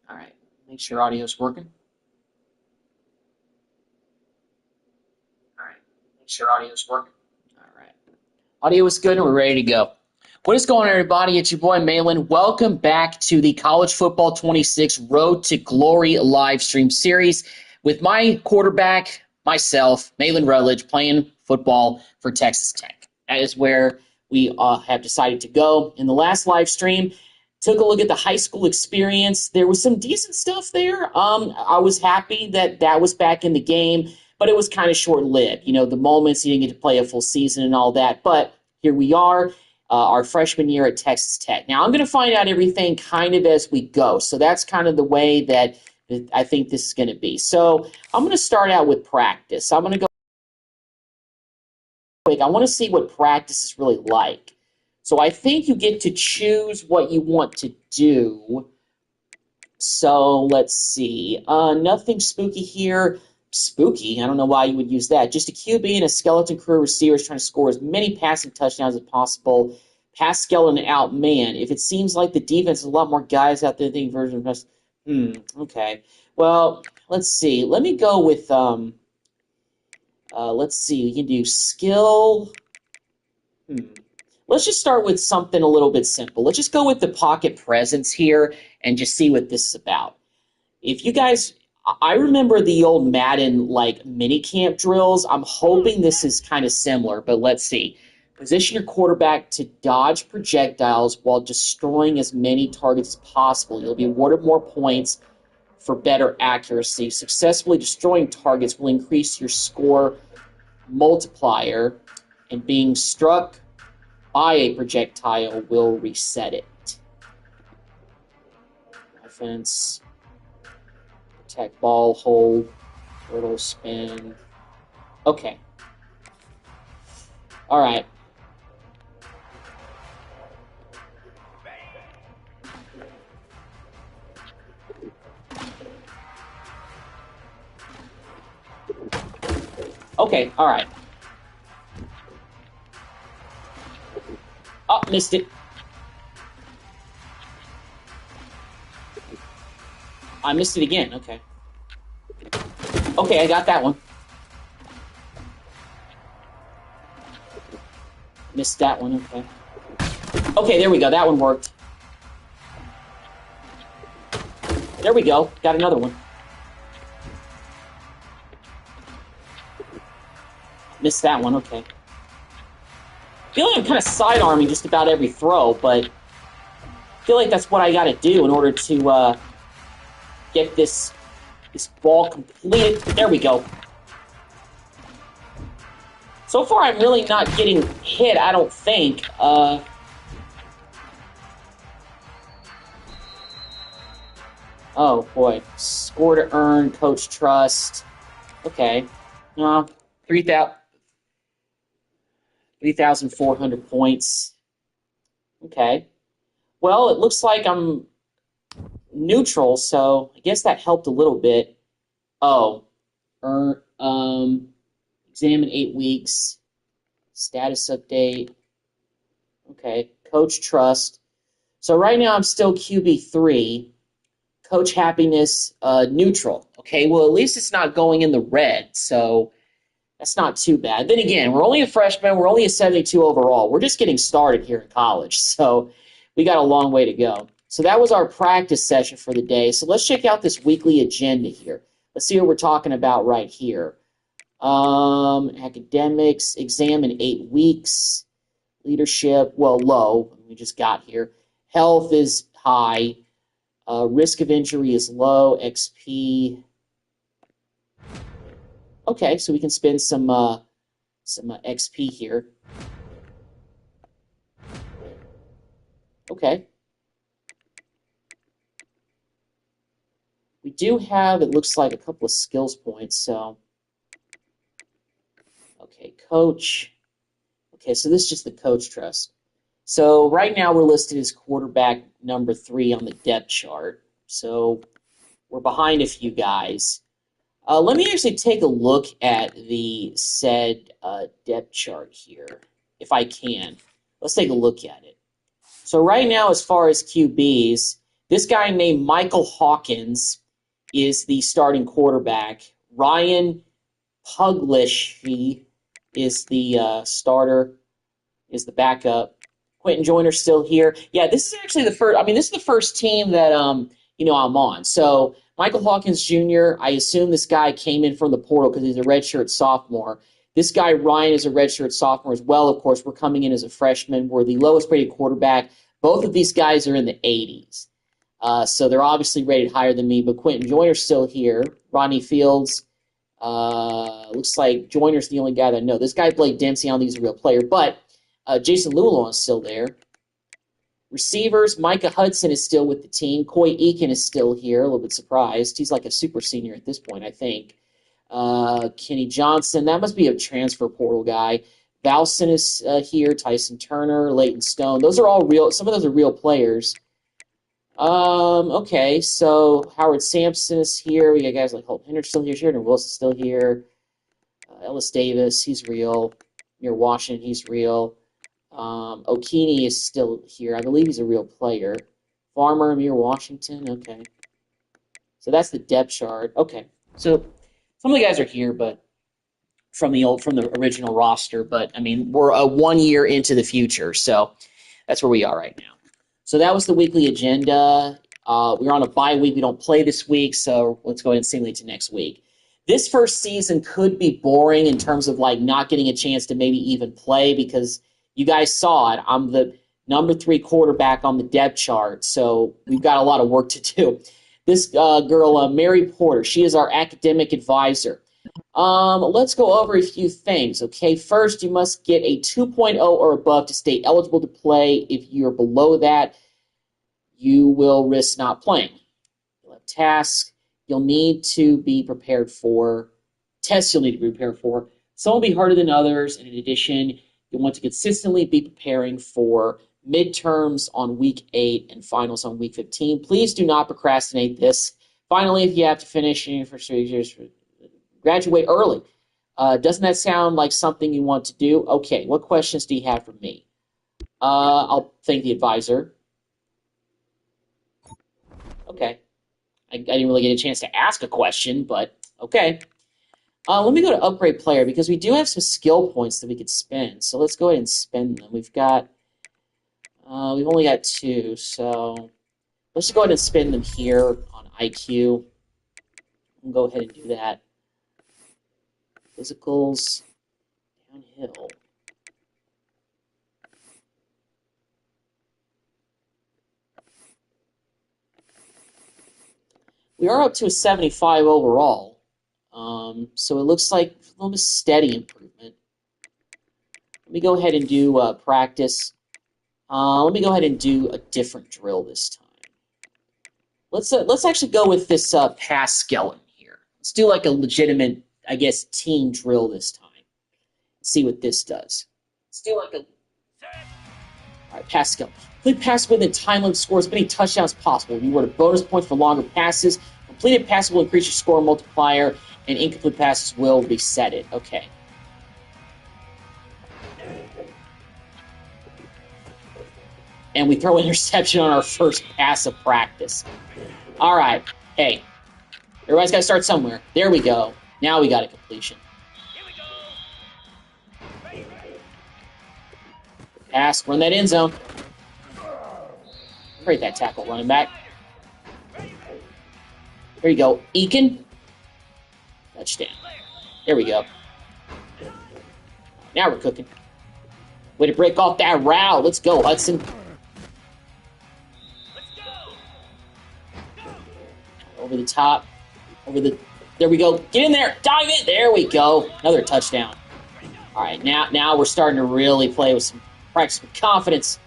All right. Make sure audio's working. All right. Make sure audio's working. All right. Audio is good and we're ready to go. What is going on, everybody? It's your boy, Malin. Welcome back to the College Football 26 Road to Glory live stream series with my quarterback, myself, Malin Rutledge, playing football for Texas Tech. That is where we have decided to go. In the last live stream, took a look at the high school experience. There was some decent stuff there. I was happy that that was back in the game, but it was kind of short-lived. You know, the moments you didn't get to play a full season and all that, but here we are. Our freshman year at Texas Tech. Now, I'm going to find out everything kind of as we go. So that's kind of the way that I think this is going to be. So I'm going to start out with practice. I'm going to go quick. I want to see what practice is really like. So I think you get to choose what you want to do. So let's see. Nothing spooky here. Spooky? I don't know why you would use that. Just a QB and a skeleton crew of receivers trying to score as many passing touchdowns as possible. Pass skeleton out, man. If it seems like the defense has a lot more guys out there than version of okay. Well, let's see. Let me go with let's see. We can do skill. Let's just start with something a little bit simple. Let's just go with the pocket presence here and just see what this is about. If you guys, I remember the old Madden like mini camp drills. I'm hoping this is kind of similar, but let's see. Position your quarterback to dodge projectiles while destroying as many targets as possible. You'll be awarded more points for better accuracy. Successfully destroying targets will increase your score multiplier, and being struck by a projectile will reset it. Offense. Protect, ball, hold, turtle, spin. Okay. All right. Okay, all right. Oh, missed it. I missed it again. Okay. Okay, I got that one. Missed that one. Okay. Okay, there we go. That one worked. There we go. Got another one. Missed that one. Okay. I feel like I'm kind of side-arming just about every throw, but I feel like that's what I got to do in order to get this ball completed. There we go. So far, I'm really not getting hit, I don't think. Oh, boy. Score to earn, coach trust. Okay. 3,400 points. Okay. Well, it looks like I'm neutral, so I guess that helped a little bit. Oh. Exam in 8 weeks. Status update. Okay. Coach trust. So right now I'm still QB3. Coach happiness, neutral. Okay, well, at least it's not going in the red, so that's not too bad. Then again, we're only a freshman. We're only a 72 overall. We're just getting started here in college, so we got a long way to go. So that was our practice session for the day. So let's check out this weekly agenda here. Let's see what we're talking about right here. Academics, exam in 8 weeks. Leadership, well, low. We just got here. Health is high. Risk of injury is low. XP. Okay, so we can spend some XP here. Okay. We do have, it looks like, a couple of skills points, so. Okay, coach. Okay, so this is just the coach trust. So right now we're listed as quarterback number 3 on the depth chart. So we're behind a few guys. Let me actually take a look at the said depth chart here, if I can. Let's take a look at it. So right now, as far as QBs, This guy named Michael Hawkins is the starting quarterback. Ryan Puglish is the starter, is the backup. Quentin Joyner's still here. Yeah, this is actually the first. I mean, this is the first team that I'm on. So Michael Hawkins Jr. I assume this guy came in from the portal because he's a redshirt sophomore. This guy Ryan is a redshirt sophomore as well. Of course, we're coming in as a freshman. We're the lowest rated quarterback. Both of these guys are in the 80s. So they're obviously rated higher than me, but Quentin Joyner's still here. Rodney Fields, looks like Joyner's the only guy that I know. This guy, Blake Dempsey, I don't think he's a real player, but Jason Llewellyn is still there. Receivers, Micah Hudson is still with the team. Coy Eakin is still here. A little bit surprised. He's like a super senior at this point, I think. Kenny Johnson, that must be a transfer portal guy. Valson is here. Tyson Turner, Leighton Stone. Those are all real. Some of those are real players. Okay, so Howard Sampson is here. We got guys like Holt Hendricks still here. Sheridan Wilson's still here. Ellis Davis, he's real. Near Washington, he's real. Okini is still here. I believe he's a real player. Farmer, Amir Washington. Okay. So that's the depth chart. Okay. So some of the guys are here, but from the original roster. But I mean, we're 1 year into the future, so that's where we are right now. So that was the weekly agenda. We're on a bye week. We don't play this week, so let's go ahead and simulate to next week. This first season could be boring in terms of like not getting a chance to maybe even play because you guys saw it. I'm the number 3 quarterback on the depth chart, so we've got a lot of work to do. This girl, Mary Porter, she is our academic advisor. Let's go over a few things, okay? First, you must get a 2.0 or above to stay eligible to play. If you're below that, you will risk not playing. You'll have tasks you'll need to be prepared for, tests you'll need to be prepared for. Some will be harder than others, and in addition, you'll want to consistently be preparing for midterms on week 8 and finals on week 15. Please do not procrastinate this. Finally, if you have to finish in your first 3 years, graduate early. Doesn't that sound like something you want to do? Okay, what questions do you have for me? I'll thank the advisor. Okay. I didn't really get a chance to ask a question, but okay. Let me go to upgrade player because we do have some skill points that we could spend. So let's go ahead and spend them. We've only got 2, so let's just go ahead and spend them here on IQ. We'll go ahead and do that. Physicals, downhill. We are up to a 75 overall. So it looks like a little bit steady improvement. Let me go ahead and do practice. Let me go ahead and do a different drill this time. Let's actually go with this pass skeleton here. Let's do like a legitimate, I guess, team drill this time. See what this does. Let's do like a... All right, pass skeleton. Complete pass within time limit, score as many touchdowns as possible. You award bonus points for longer passes. Completed passes will increase your score multiplier, and incomplete passes will reset it. Okay. And we throw interception on our first pass of practice. All right. Hey, everybody's got to start somewhere. There we go. Now we got a completion. Pass, run that end zone. Break that tackle, running back. There you go. Eakin. Touchdown. There we go. Now we're cooking. Way to break off that route. Let's go, Hudson. Over the top. There we go. Get in there. Dive in. There we go. Another touchdown. All right, now we're starting to really play with some practice with confidence.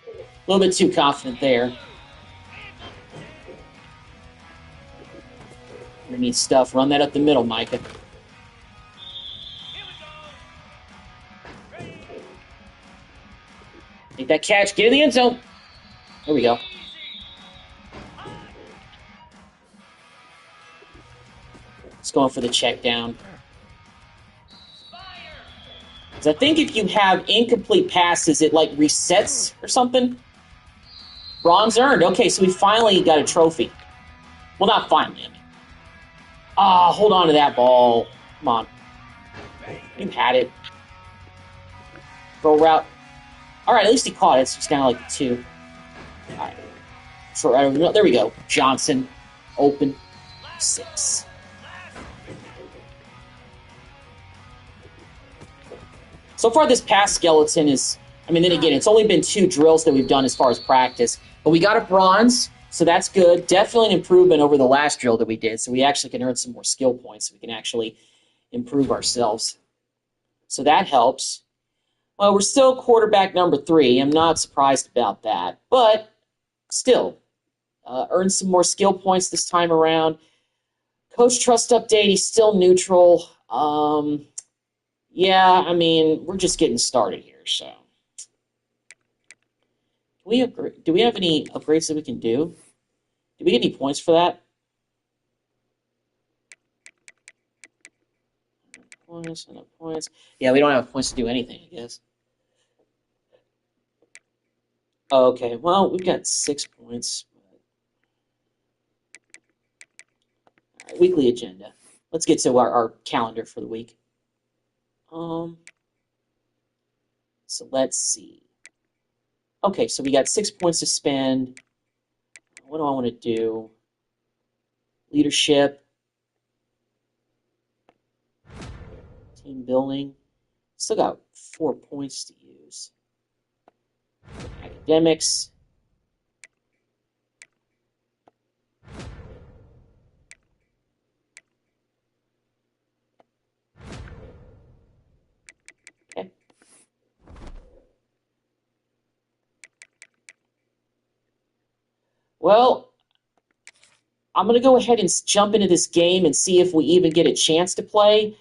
A little bit too confident there. Underneath stuff. Run that up the middle, Micah. Make that catch. Get in the end zone. There we go. It's going for the check down. Because I think if you have incomplete passes, it like resets or something. Bronze earned. Okay, so we finally got a trophy. Well, not finally. I mean. Hold on to that ball. Come on. You had it. Go route. All right, at least he caught it. It's just kind of like 2. All right. Short, there we go. Johnson. Open. 6. So far, this past skeleton is... I mean, then again, it's only been 2 drills that we've done as far as practice. But we got a bronze, so that's good. Definitely an improvement over the last drill that we did. So we actually can earn some more skill points. So we can actually improve ourselves. So that helps. Well, we're still quarterback number 3. I'm not surprised about that. But still, earn some more skill points this time around. Coach trust update, he's still neutral. Yeah, I mean, we're just getting started here, so. Do we have any upgrades that we can do? Do we get any points for that? Points, enough points. Yeah, we don't have points to do anything, I guess. Okay, well, we've got 6 points. All right, weekly agenda. Let's get to our calendar for the week. So let's see. Okay, so we got 6 points to spend. What do I want to do? Leadership. Team building. Still got 4 points to use. Academics. Okay. Well, I'm going to go ahead and jump into this game and see if we even get a chance to play.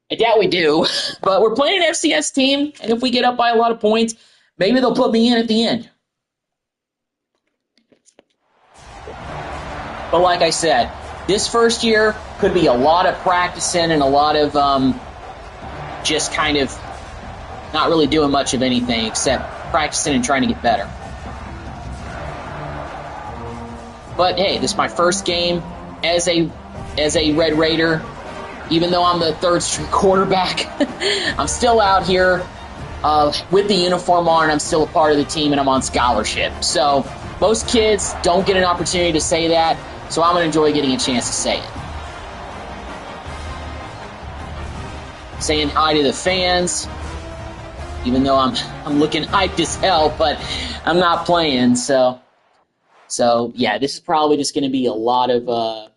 I doubt we do, but we're playing an FCS team, and if we get up by a lot of points, maybe they'll put me in at the end. But like I said, this first year could be a lot of practicing and a lot of just kind of not really doing much of anything except practicing and trying to get better. But hey, this is my first game as a Red Raider. Even though I'm the third-string quarterback, I'm still out here with the uniform on, and I'm still a part of the team, and I'm on scholarship. So most kids don't get an opportunity to say that, so I'm going to enjoy getting a chance to say it. Saying hi to the fans, even though I'm looking hyped as hell, but I'm not playing. So yeah, this is probably just going to be a lot of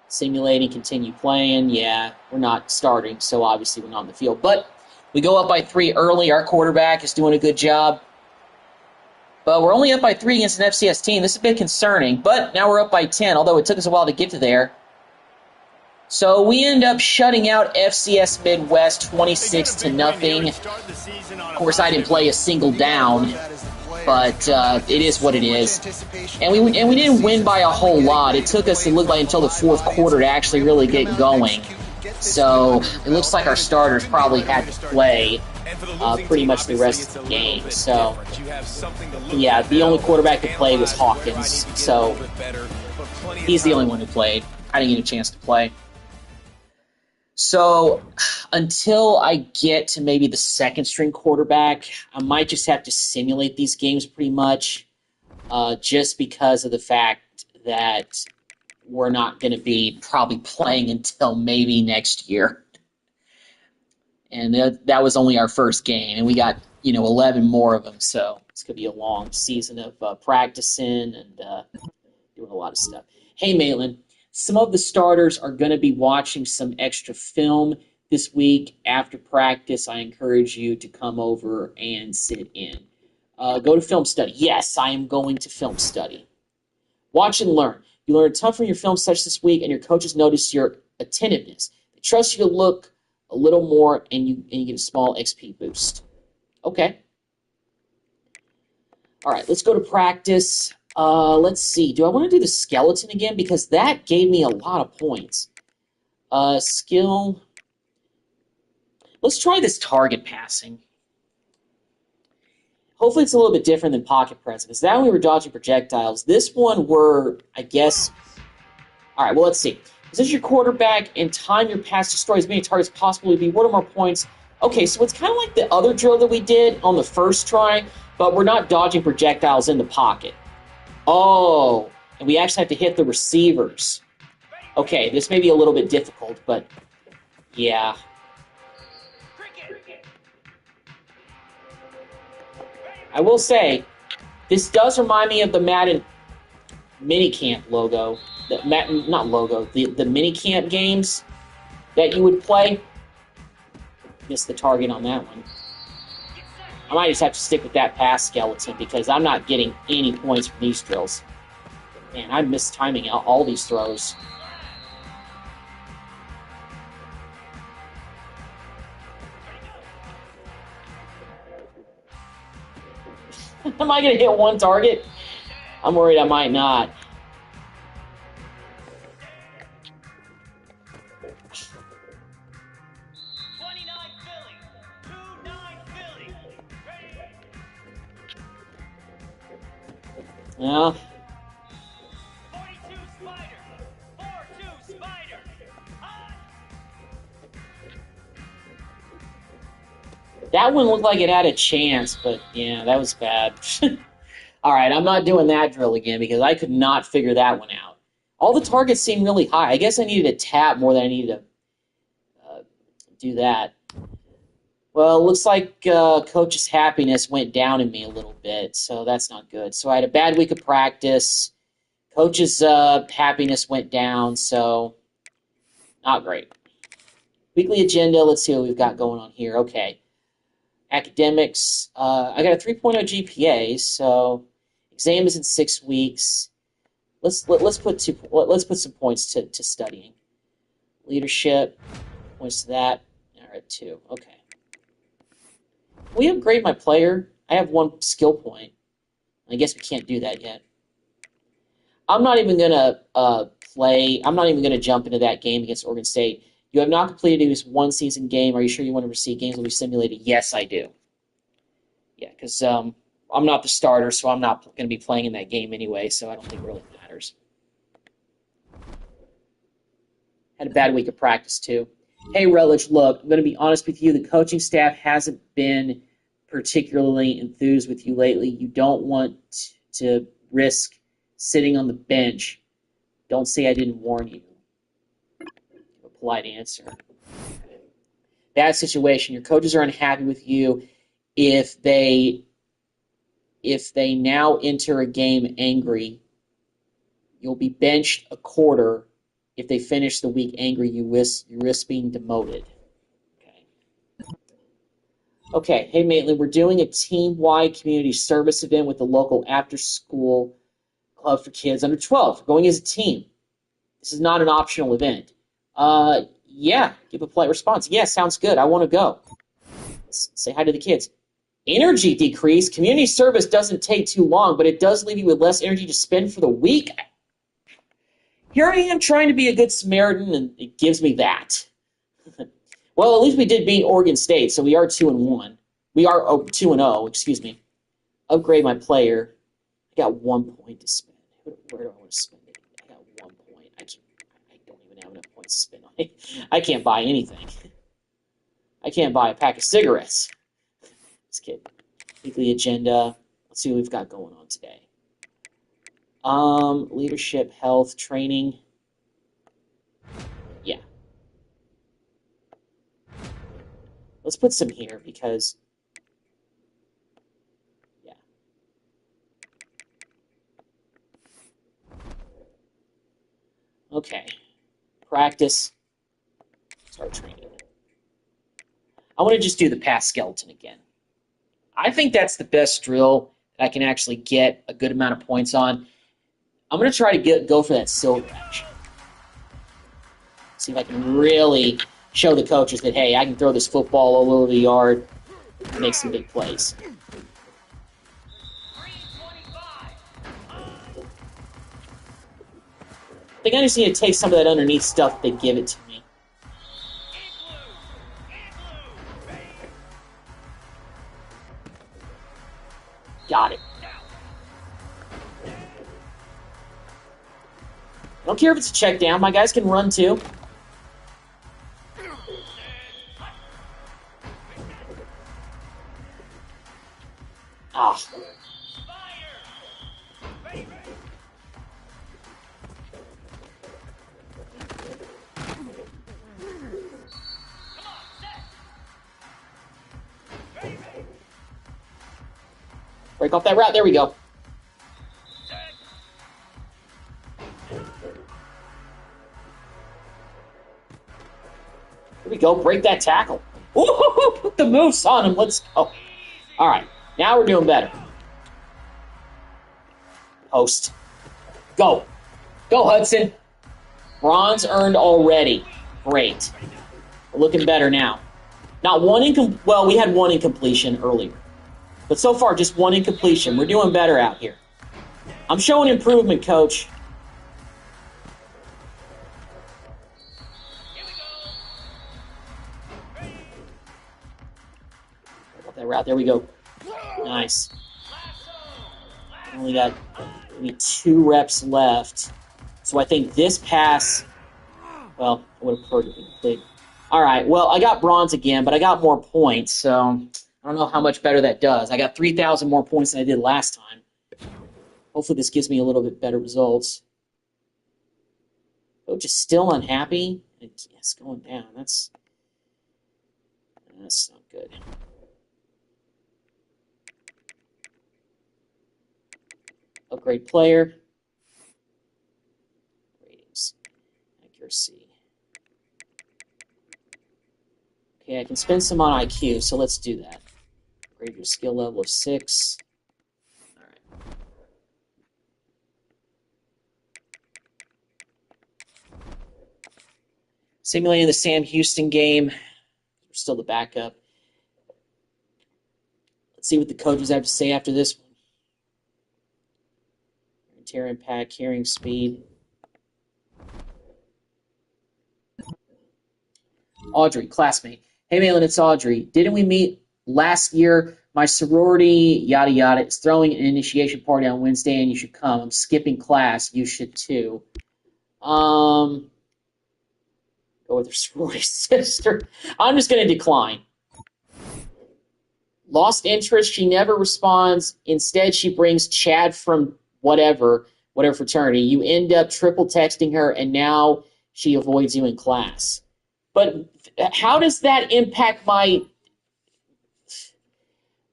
simulating, continue playing. Yeah, we're not starting, so obviously we're not on the field. But we go up by 3 early. Our quarterback is doing a good job. But we're only up by 3 against an FCS team. This is a bit concerning. But now we're up by 10, although it took us a while to get to there. So we end up shutting out FCS Midwest 26-0. Of course, I didn't play a single down, but it is what it is. And we didn't win by a whole lot. It took us, it looked like, until the fourth quarter to actually really get going. So it looks like our starters probably had to play pretty much the rest of the game. So, yeah, the only quarterback to play was Hawkins. So he's the only one who played. I didn't get a chance to play. So until I get to maybe the second-string quarterback, I might just have to simulate these games pretty much just because of the fact that we're not going to be probably playing until maybe next year. And that was only our first game, and we got 11 more of them, so it's going to be a long season of practicing and doing a lot of stuff. Hey, Maitland. Some of the starters are going to be watching some extra film this week after practice. I encourage you to come over and sit in. Go to film study. Yes, I am going to film study. Watch and learn. You learned a ton from your film studies this week, and your coaches notice your attentiveness. They trust you to look a little more, and you get a small XP boost. Okay. All right, let's go to practice. Let's see. Do I want to do the skeleton again? Because that gave me a lot of points. Skill. Let's try this target passing. Hopefully it's a little bit different than pocket press, because that one we were dodging projectiles. This one we're, I guess... All right, well, let's see. Position your quarterback and time your pass to destroy as many targets as possible to be one or more points. Okay, so it's kind of like the other drill that we did on the first try, but we're not dodging projectiles in the pocket. Oh, and we actually have to hit the receivers. Okay, this may be a little bit difficult, but yeah. I will say, this does remind me of the Madden minicamp logo. The minicamp games that you would play. Missed the target on that one. I might just have to stick with that pass skeleton because I'm not getting any points from these drills. Man, I'm mistiming all these throws. Am I going to hit one target? I'm worried I might not. Yeah. 42 Spider. 4-2 Spider. That one looked like it had a chance, but yeah, that was bad. All right, I'm not doing that drill again because I could not figure that one out. All the targets seem really high. I guess I needed to tap more than I needed to do that. Well, it looks like Coach's happiness went down in me a little bit, so that's not good. So I had a bad week of practice. Coach's happiness went down, so not great. Weekly agenda, let's see what we've got going on here. Okay. Academics, I got a 3.0 GPA, so exam is in 6 weeks. Let's put some points to studying. Leadership, points to that. All right, 2. Okay. Can we upgrade my player? I have 1 skill point. I guess we can't do that yet. I'm not even gonna play. I'm not even gonna jump into that game against Oregon State. You have not completed this 1 season game. Are you sure you want to receive games will be simulated? Yes, I do. Yeah, because I'm not the starter, so I'm not going to be playing in that game anyway, so I don't think it really matters. Had a bad week of practice, too. Hey, Relich, look, I'm going to be honest with you. The coaching staff hasn't been particularly enthused with you lately. You don't want to risk sitting on the bench. Don't say I didn't warn you. A polite answer. Bad situation. Your coaches are unhappy with you. If they now enter a game angry, you'll be benched a quarter. If they finish the week angry, you risk being demoted. Okay. Hey, Maitland, we're doing a team-wide community service event with the local after-school club for kids under 12. We're going as a team. This is not an optional event. Yeah, give a polite response. Yeah, sounds good. I want to go. Let's say hi to the kids. Energy decrease. Community service doesn't take too long, but it does leave you with less energy to spend for the week. Here I am trying to be a good Samaritan, and it gives me that. Well, at least we did beat Oregon State, so we are 2-1. We are 2-0, excuse me. Upgrade my player. I got 1 point to spend. Where do I want to spend it? I got 1 point. I don't even have enough points to spend on it. I can't buy anything. I can't buy a pack of cigarettes. Just kidding. Weekly agenda. Let's see what we've got going on today. Leadership, health, training. Yeah. Let's put some here because, yeah. Okay. Practice. Start training. I want to just do the pass skeleton again. I think that's the best drill that I can actually get a good amount of points on. I'm going to try to go for that silver action. See if I can really show the coaches that, hey, I can throw this football all over the yard and make some big plays. I think I just need to take some of that underneath stuff that they give it to me. Got it. I don't care if it's a check down. My guys can run too. Ah. Break off that route. There we go. Here we go. Break that tackle. Ooh, put the moves on him. Let's go. All right. Now we're doing better. Post. Go. Go, Hudson. Bronze earned already. Great. We're looking better now. Not one well, we had one incompletion earlier. But so far, just one incompletion. We're doing better out here. I'm showing improvement, Coach. Got that route. There we go. Nice. Only got maybe 2 reps left. So I think this pass, well, I would have preferred to be complete. All right, well, I got bronze again, but I got more points, so I don't know how much better that does. I got 3,000 more points than I did last time. Hopefully this gives me a little bit better results. Coach is still unhappy. It's going down. That's not good. Upgrade player. Ratings. Accuracy. Okay, I can spend some on IQ, so let's do that. Upgrade your skill level of 6. All right. Simulating the Sam Houston game. We're still the backup. Let's see what the coaches have to say after this one. Tear impact, carrying speed. Audrey, classmate. Hey, Malin, it's Audrey. Didn't we meet last year? My sorority, yada, yada, is throwing an initiation party on Wednesday, and you should come. I'm skipping class. You should, too. Go with her sorority sister. I'm just going to decline. Lost interest. She never responds. Instead, she brings Chad from whatever fraternity. You end up triple texting her, and now she avoids you in class. But how does that impact my...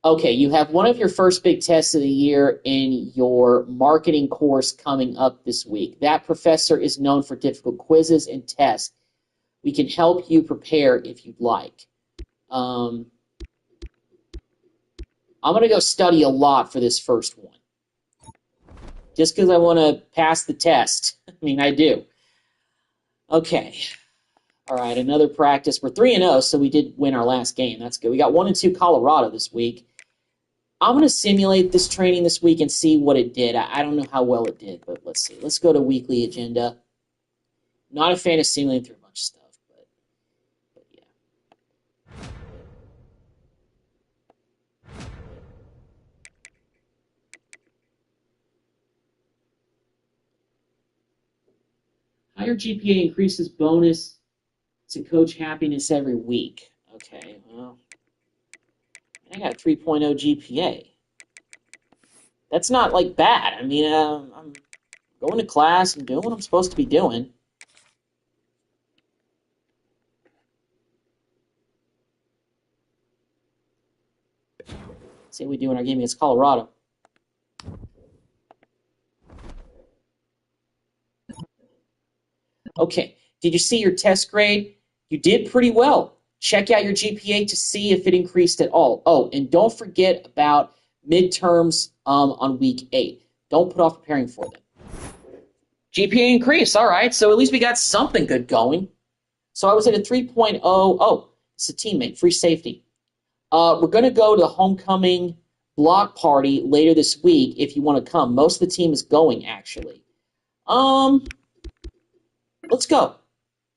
Okay, you have one of your first big tests of the year in your marketing course coming up this week. That professor is known for difficult quizzes and tests. We can help you prepare if you'd like. I'm going to go study a lot for this first one. Just because I want to pass the test. I mean, I do. Okay. All right, another practice. We're 3-0, so we did win our last game. That's good. We got 1-2 Colorado this week. I'm going to simulate this training this week and see what it did. I don't know how well it did, but let's see. Let's go to weekly agenda. Not a fan of simulating through a bunch of stuff, but yeah. Higher GPA increases bonus to coach happiness every week. Okay, well, I got a 3.0 GPA. That's not, like, bad. I mean, I'm going to class and doing what I'm supposed to be doing. See what we do in our game against Colorado. Okay, did you see your test grade? You did pretty well. Check out your GPA to see if it increased at all. Oh, and don't forget about midterms on week 8. Don't put off preparing for them. GPA increased, all right, so at least we got something good going. So I was at a 3.0. Oh, it's a teammate, free safety. We're going to go to the homecoming block party later this week if you want to come. Most of the team is going, actually. Let's go.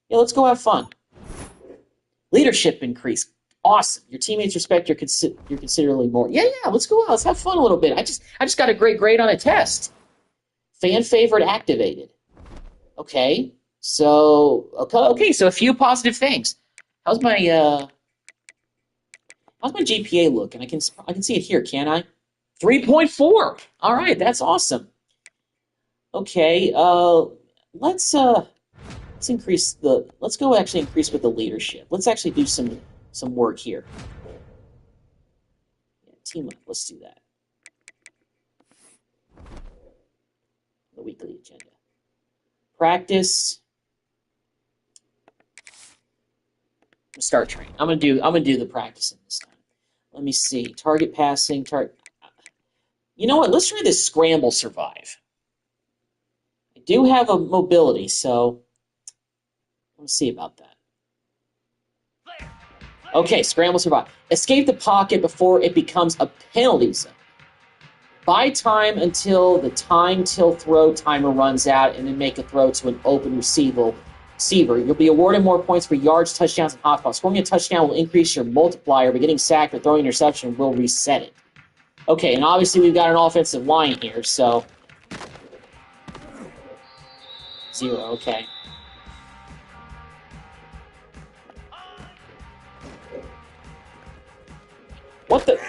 Yeah, let's go have fun. Leadership increase. Awesome. Your teammates respect your considerably more. Yeah, let's go out. Let's have fun a little bit. I just got a great grade on a test. Fan favorite activated. Okay. So so a few positive things. How's my GPA looking? I can see it here, can't I? 3.4. All right, that's awesome. Okay, let's let's go actually increase with the leadership. Let's actually do some work here. Yeah, team up. Let's do that. The weekly agenda. Practice. Start training. I'm gonna do the practicing this time. Let me see. Target passing. You know what? Let's try this scramble survive. I do have a mobility, so let's see about that. Okay, scramble survive. Escape the pocket before it becomes a penalty zone. Buy time until the time till throw timer runs out, and then make a throw to an open receiver. You'll be awarded more points for yards, touchdowns, and hotspots. Scoring a touchdown will increase your multiplier, but getting sacked or throwing an interception will reset it. Okay, and obviously we've got an offensive line here, so 0, okay. What the?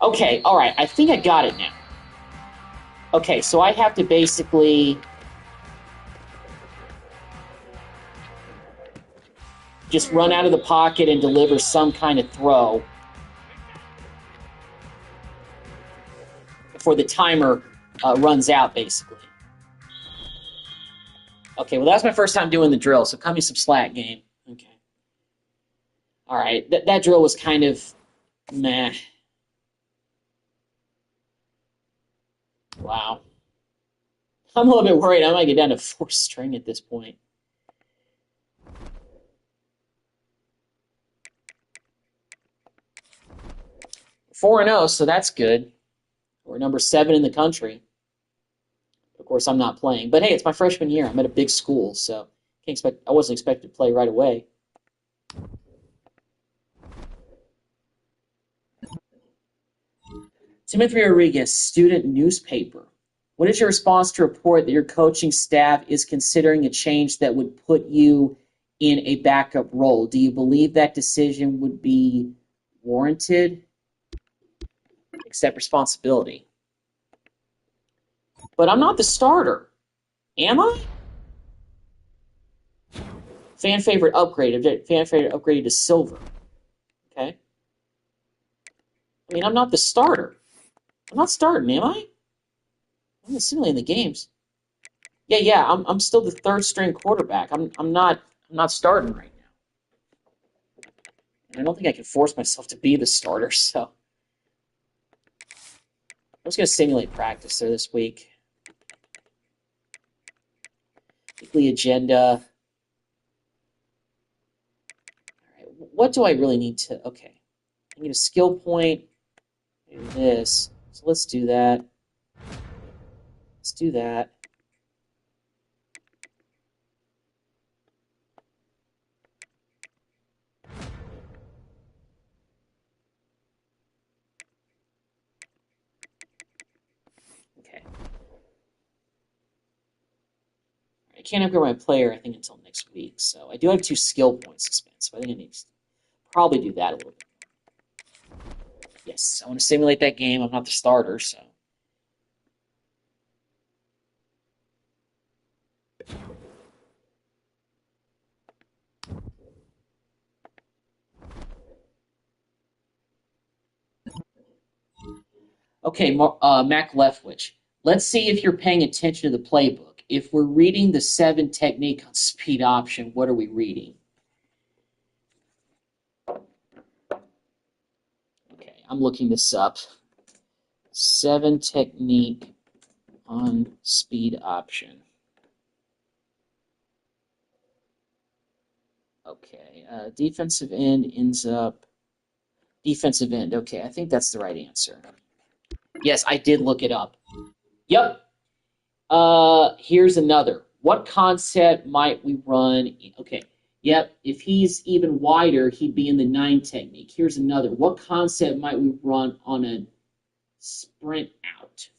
Okay, all right. I think I got it now. Okay, so I have to basically just run out of the pocket and deliver some kind of throw before the timer runs out, basically. Okay, well, that's my first time doing the drill, so cut me some slack, game. Okay. All right, that drill was kind of meh. Wow. I'm a little bit worried I might get down to 4 string at this point. We're 4-0, so that's good. We're number 7 in the country. Of course, I'm not playing. But hey, it's my freshman year. I'm at a big school, so I wasn't expected to play right away. Timothy Rodriguez, student newspaper. What is your response to report that your coaching staff is considering a change that would put you in a backup role? Do you believe that decision would be warranted? Accept responsibility. But I'm not the starter. Am I? Fan favorite upgraded. Fan favorite upgraded to silver. Okay. I mean, I'm not the starter. I'm not starting, am I? I'm assuming in the games. Yeah. I'm still the 3rd string quarterback. I'm not starting right now. And I don't think I can force myself to be the starter, so I'm just gonna simulate practice there this week. Weekly agenda. All right, what do I really need to? Okay, I need a skill point. Do this. So let's do that. Let's do that. Okay. I can't upgrade my player, I think, until next week. So I do have 2 skill points to spend. So I think I need to probably do that a little bit. Yes, I want to simulate that game. I'm not the starter, so. Okay, Mac Leftwich. Let's see if you're paying attention to the playbook. If we're reading the 7 technique on speed option, what are we reading? Okay, I'm looking this up. 7 technique on speed option. Okay, defensive end ends up defensive end. Okay, I think that's the right answer. Yes, I did look it up. Yep. Here's another. What concept might we run? Okay. Yep. If he's even wider, he'd be in the 9 technique. Here's another. What concept might we run on a sprint out?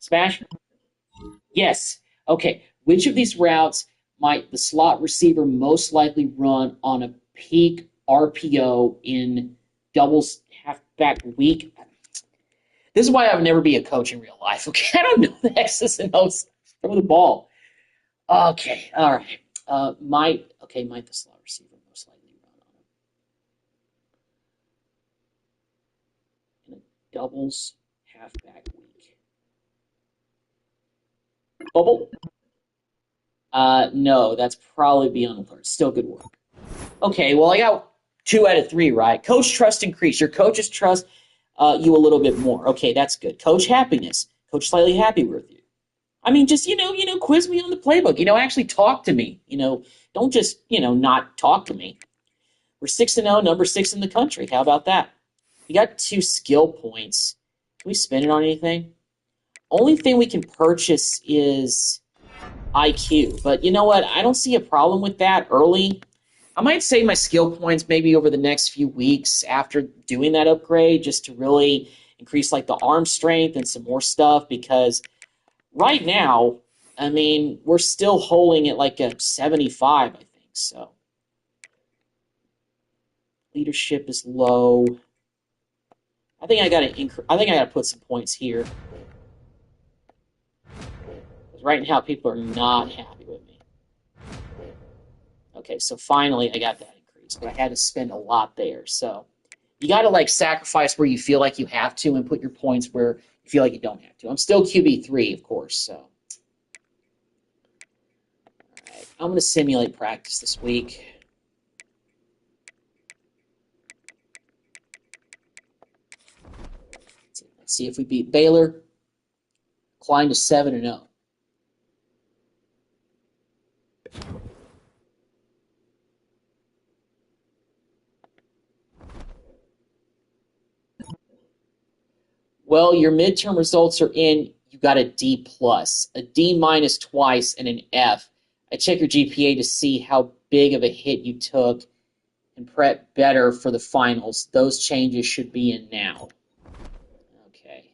Smash? Yes. Okay. Which of these routes might the slot receiver most likely run on a peak RPO in doubles halfback week? This is why I would never be a coach in real life. Okay, I don't know the X's and O's. Throw the ball. Okay, all right. Might the slot receiver most likely run on in a doubles halfback week? Bubble? No, that's probably beyond alert. Still good work. Okay, well I got 2 out of 3 right. Coach trust increase. Your coaches trust you a little bit more. Okay, that's good. Coach happiness. Coach slightly happy with you. I mean, just quiz me on the playbook. Actually talk to me. Don't just not talk to me. We're 6-0, number 6 in the country. How about that? We got 2 skill points. Can we spend it on anything? Only thing we can purchase is IQ. But you know what? I don't see a problem with that early. I might save my skill points maybe over the next few weeks after doing that upgrade just to really increase like the arm strength and some more stuff because right now, I mean, we're still holding at like a 75, I think. So leadership is low. I think I gotta put some points here. Because right now people are not happy with me. Okay, so finally I got that increase, but I had to spend a lot there. So you gotta like sacrifice where you feel like you have to and put your points where you feel like you don't have to. I'm still QB3, of course, so. Alright, I'm gonna simulate practice this week. Let's see if we beat Baylor. Climb to 7-0. Well, your midterm results are in. You got a D plus, a D minus twice, and an F. I check your GPA to see how big of a hit you took and prep better for the finals. Those changes should be in now. Okay.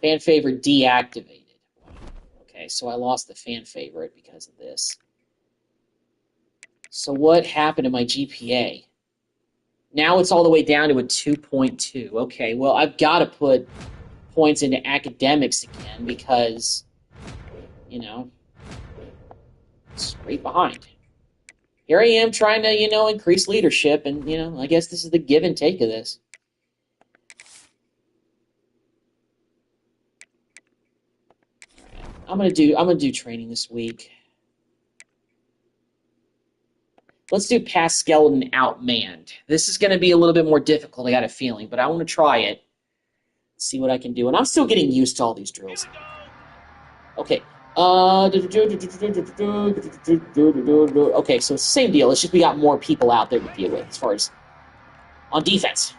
Fan favorite deactivated. Okay, so I lost the fan favorite because of this. So what happened to my GPA? Now it's all the way down to a 2.2. Okay, well, I've got to put points into academics again because, it's right behind. Here I am trying to, increase leadership, and, I guess this is the give and take of this. I'm gonna do training this week. Let's do pass skeleton outmanned. This is gonna be a little bit more difficult, I got a feeling, but I want to try it. See what I can do. And I'm still getting used to all these drills. Okay. Okay, so it's the same deal. It's just we got more people out there to deal with as far as on defense.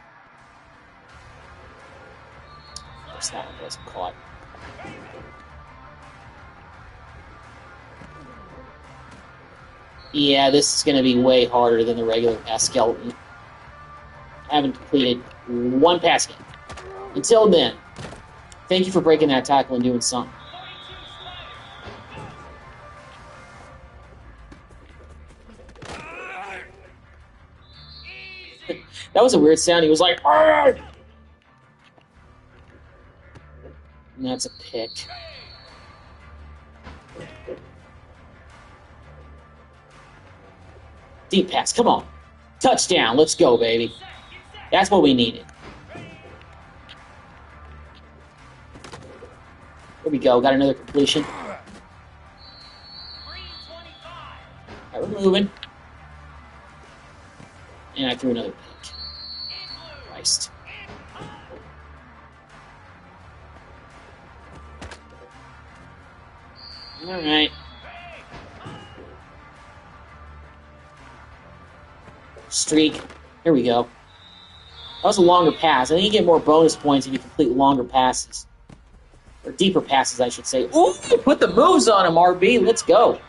Of course, that one wasn't caught. Yeah, this is going to be way harder than the regular pass skeleton. I haven't completed one pass game. Until then, thank you for breaking that tackle and doing something. That was a weird sound. He was like, "Argh!" And that's a pick. Deep pass. Come on. Touchdown. Let's go, baby. That's what we needed. There we go. Got another completion. All right, we're moving. And I threw another pick. Christ. All right. Streak. Here we go. That was a longer pass. I think you get more bonus points if you complete longer passes. Or deeper passes, I should say. Ooh, put the moves on him, RB. Let's go.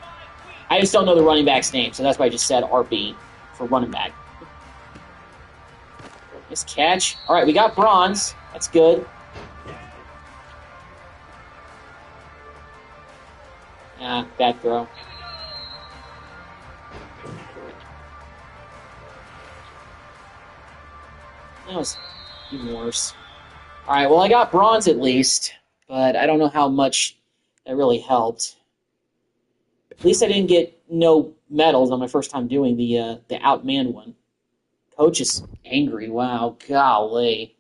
I just don't know the running back's name, so that's why I just said RB for running back. Nice catch. All right, we got bronze. That's good. Bad throw. That was even worse. All right, well, I got bronze at least, but I don't know how much that really helped. At least I didn't get no medals on my first time doing the outman one. Coach is angry. Wow, golly.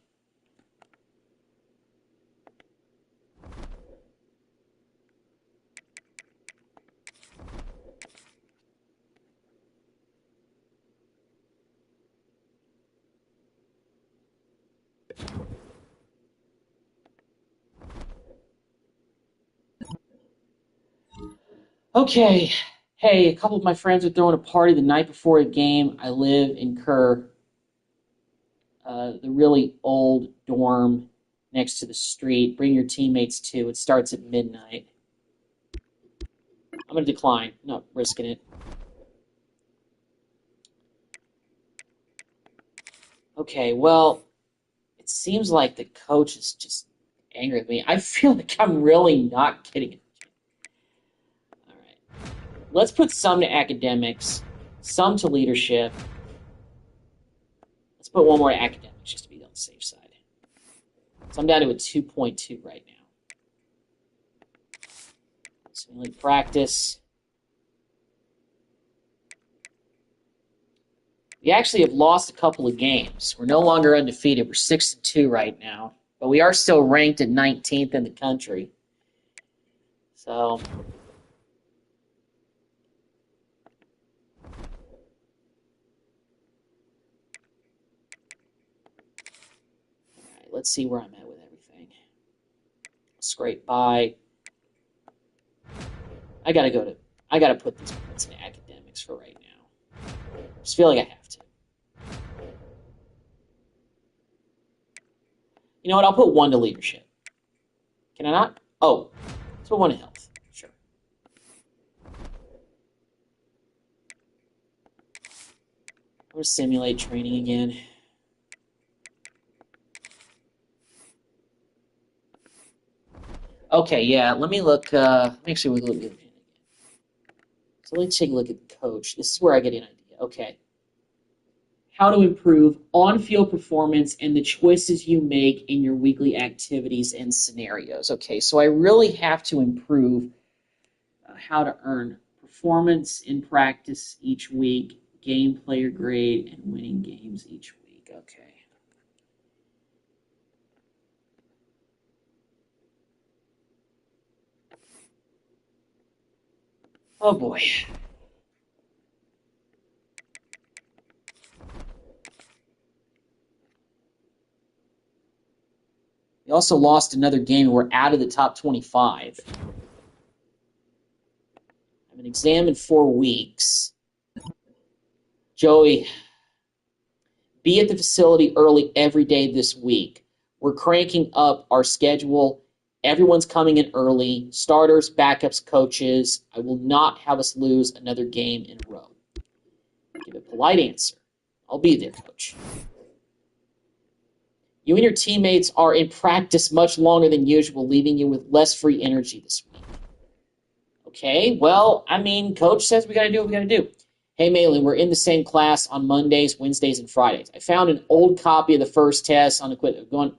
Okay. Hey, a couple of my friends are throwing a party the night before a game. I live in Kerr, the really old dorm next to the street. Bring your teammates too. It starts at midnight. I'm going to decline. Not risking it. Okay, well, it seems like the coach is just angry with me. I feel like I'm really not getting it. All right. Let's put some to academics, some to leadership. Let's put one more to academics just to be on the safe side. So I'm down to a 2.2 right now. Simulate practice. We actually have lost a couple of games. We're no longer undefeated. We're 6-2 right now. But we are still ranked at 19th in the country. So, all right, let's see where I'm at with everything. Scrape by. I gotta put these points in academics for right now. Just feel like I have to. You know what? I'll put one to leadership. Can I not? Oh, let's put one to health. Sure. I'm gonna simulate training again. Okay, yeah. Let me look. Actually, we'll look at it again. So let's take a look at the coach. This is where I get an idea. Okay. How to improve on-field performance and the choices you make in your weekly activities and scenarios. Okay, so I really have to improve how to earn performance in practice each week, game player grade, and winning games each week. Okay. Oh boy. We also lost another game. We're out of the top 25. I have an exam in 4 weeks. Joey, be at the facility early every day this week. We're cranking up our schedule. Everyone's coming in early. Starters, backups, coaches. I will not have us lose another game in a row. Give a polite answer. I'll be there, coach. You and your teammates are in practice much longer than usual, leaving you with less free energy this week. Okay, well, I mean, coach says we got to do what we got to do. Hey, Malin, we're in the same class on Mondays, Wednesdays, and Fridays. I found an old copy of the first test on equipment.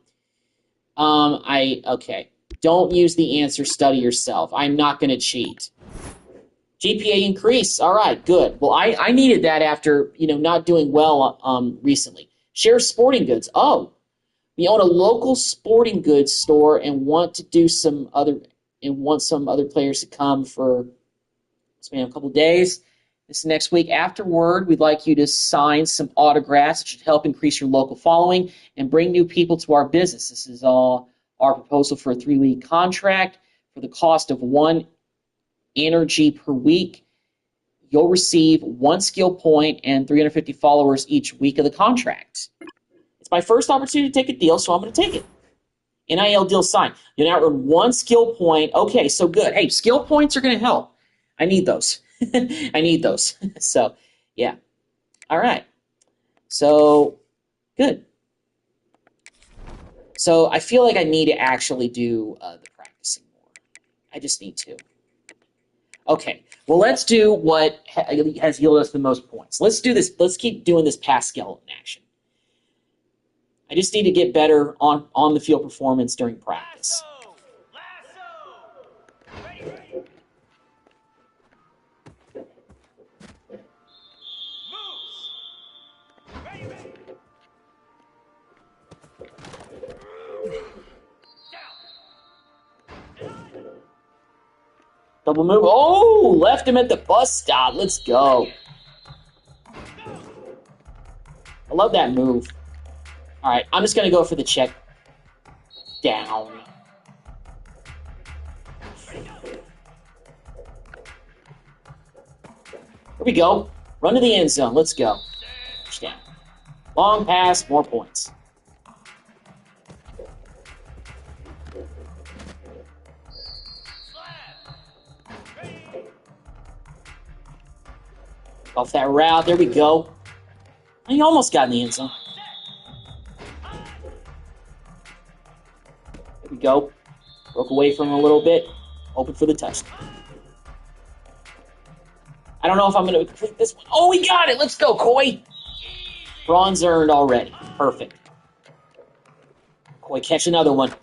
Okay. Don't use the answer, study yourself. I'm not going to cheat. GPA increase. All right, good. Well, I needed that after, not doing well recently. Share sporting goods. Oh, we own a local sporting goods store and want some other players to come for a couple days. This next week. Afterward, we'd like you to sign some autographs. It should help increase your local following and bring new people to our business. This is all our proposal for a 3-week contract for the cost of one energy per week, you'll receive 1 skill point and 350 followers each week of the contract. It's my first opportunity to take a deal, so I'm going to take it. NIL deal signed. You'll now earn 1 skill point. Okay, so good. Hey, skill points are going to help. I need those. I need those. So, yeah. All right. So, good. So, I feel like I need to actually do the practicing more. I just need to. Okay. Well, let's do what has yielded us the most points. Let's do this. Let's keep doing this pass skeleton action. I just need to get better on the field performance during practice. Lasso! Ready. Moves! Ready. Down. Double move. Oh, left him at the bus stop. Let's go. I love that move. All right, I'm just going to go for the check down. Here we go. Run to the end zone. Let's go. Touchdown. Long pass, more points. Off that route. There we go. He almost got in the end zone. There we go. Broke away from him a little bit. Open for the touchdown. I don't know if I'm going to complete this one. Oh, we got it. Let's go, Coy. Bronze earned already. Perfect. Coy, catch another one.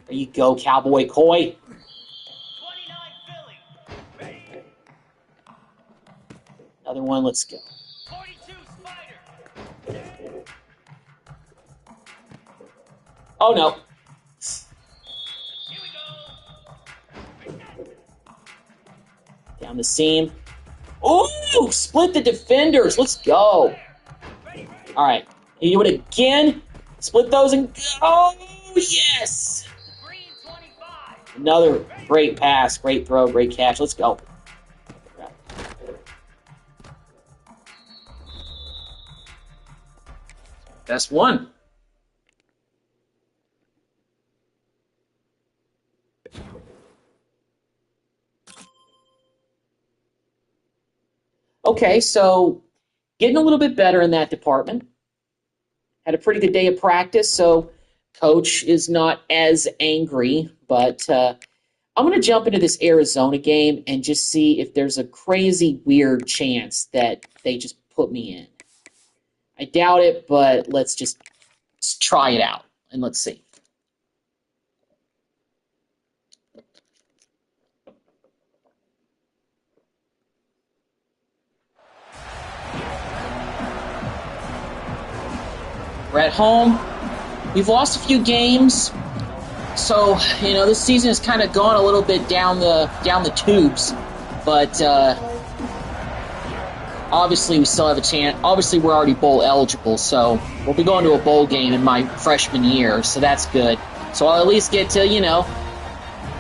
There you go, Cowboy Coy. 29 Philly. Ready. Another one. Let's go. 42 Spider. Oh, no. Here we go. Down the seam. Ooh, split the defenders. Let's go. All right. You do it again. Split those and go. Oh, yes. Green 25. Another great pass, great throw, great catch. Let's go. Best one. Okay, so getting a little bit better in that department. Had a pretty good day of practice, so coach is not as angry, but I'm going to jump into this Arizona game and just see if there's a crazy, weird chance that they just put me in. I doubt it, but let's try it out, and let's see. We're at home. We've lost a few games, so this season has kind of gone a little bit down the tubes. But obviously, we still have a chance. Obviously, we're already bowl eligible, so we'll be going to a bowl game in my freshman year, so that's good. So I'll at least get to.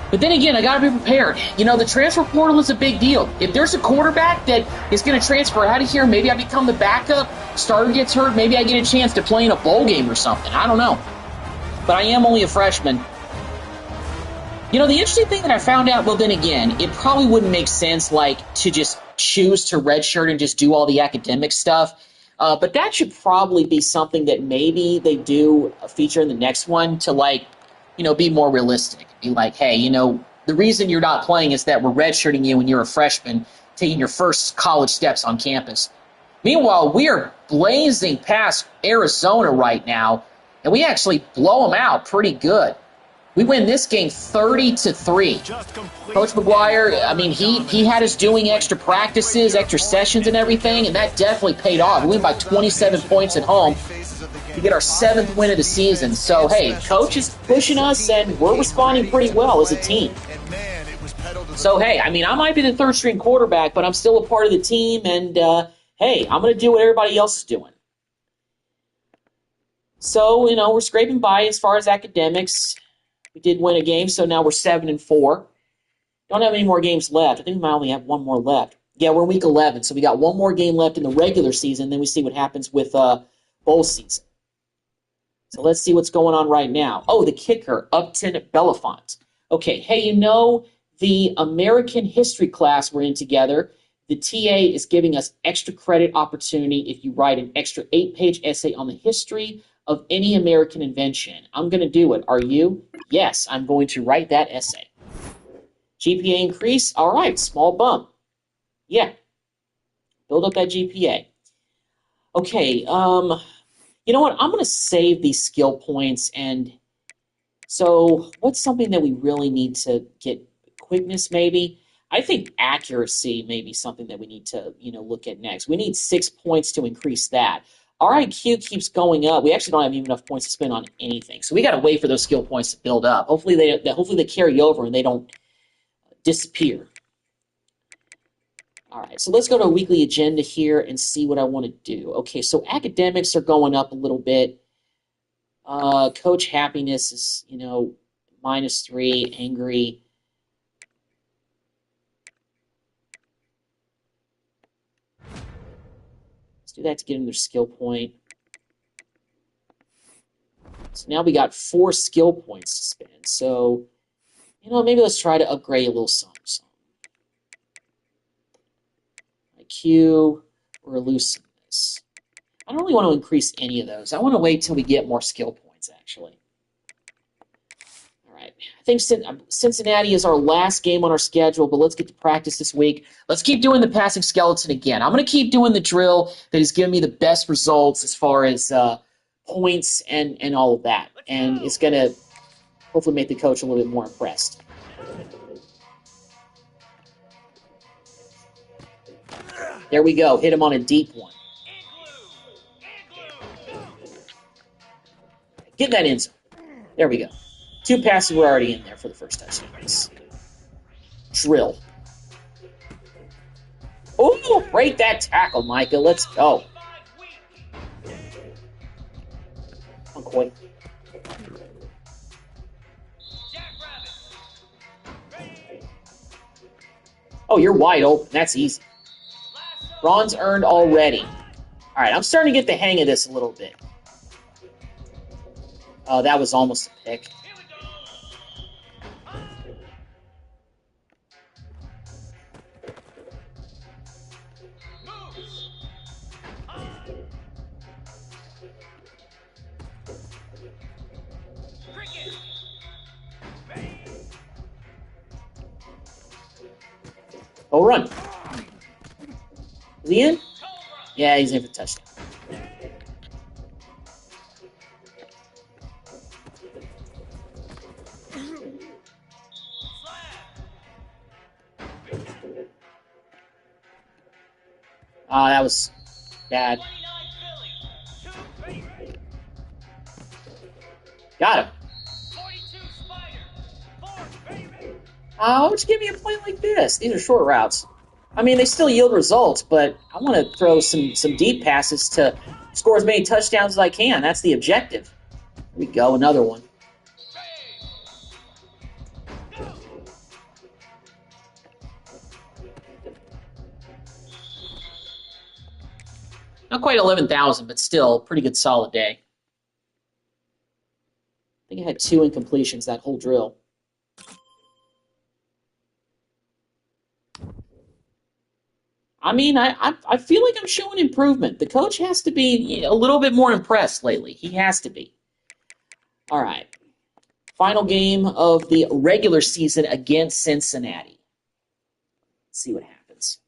But then again, I got to be prepared. The transfer portal is a big deal. If there's a quarterback that is going to transfer out of here, maybe I become the backup, starter gets hurt, maybe I get a chance to play in a bowl game or something. I don't know. But I am only a freshman. The interesting thing that I found out, well, then again, it probably wouldn't make sense, to just choose to redshirt and just do all the academic stuff. But that should probably be something that maybe they do a feature in the next one to, be more realistic. Be like, hey, the reason you're not playing is that we're redshirting you when you're a freshman, taking your first college steps on campus. Meanwhile, we are blazing past Arizona right now, and we actually blow them out pretty good. We win this game 30-3. Coach McGuire, he had us doing extra practices, extra sessions and everything, and that definitely paid off. We win by 27 points at home. We get our 7th win of the season. So, hey, coach is pushing us, and we're responding pretty well as a team. So, hey, I might be the third-string quarterback, but I'm still a part of the team, and, hey, I'm going to do what everybody else is doing. So, we're scraping by as far as academics. We did win a game, so now we're 7-4. Don't have any more games left. I think we might only have one more left. Yeah, we're in week 11, so we got one more game left in the regular season. Then we see what happens with bowl season. So let's see what's going on right now. Oh, the kicker, Upton Belafont. Okay, hey, the American history class we're in together, the TA is giving us extra credit opportunity if you write an extra 8-page essay on the history of any American invention. I'm going to do it. Are you? Yes, I'm going to write that essay. GPA increase? All right, small bump. Yeah, build up that GPA. Okay, you know what? I'm going to save these skill points. And so what's something that we really need to get? Quickness, maybe? I think accuracy may be something that we need to, look at next. We need 6 points to increase that. Our IQ keeps going up. We actually don't have even enough points to spend on anything. So we got to wait for those skill points to build up. Hopefully they carry over and they don't disappear. All right, so let's go to a weekly agenda here and see what I want to do. Okay, so academics are going up a little bit. Coach happiness is, -3, angry. Let's do that to get them their skill point. So now we got 4 skill points to spend. So, maybe let's try to upgrade a little something. IQ or elusiveness. I don't really want to increase any of those. I want to wait till we get more skill points, actually. All right. I think Cincinnati is our last game on our schedule, but let's get to practice this week. Let's keep doing the passing skeleton again. I'm going to keep doing the drill that has given me the best results as far as points and all of that. And it's going to hopefully make the coach a little bit more impressed. There we go. Hit him on a deep one. Get that in zone. There we go. 2 passes were already in there for the first touchdown. Drill. Oh, break that tackle, Micah. Let's go. Come on, Coy. Oh, you're wide open. That's easy. Bronze earned already. All right, I'm starting to get the hang of this a little bit. Oh, that was almost a pick. Oh, run. Is he in? Yeah, he's in for the touchdown. Oh, that was bad. Got him. Why would you give me a play like this? These are short routes. I mean, they still yield results, but I want to throw some deep passes to score as many touchdowns as I can. That's the objective. Here we go, another one. Not quite 11,000, but still pretty good solid day. I think I had 2 incompletions that whole drill. I mean, I feel like I'm showing improvement. The coach has to be a little bit more impressed lately. He has to be. All right. Final game of the regular season against Cincinnati. Let's see what happens.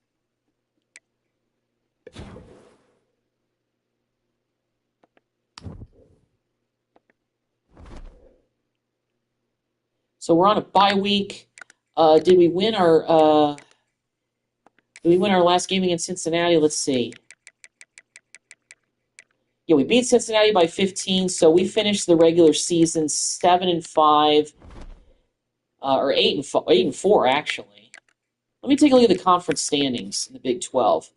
So we're on a bye week. Did we win our last game against Cincinnati? Let's see. Yeah, we beat Cincinnati by 15, so we finished the regular season 7-5, or 8-4 actually. Let me take a look at the conference standings in the Big 12.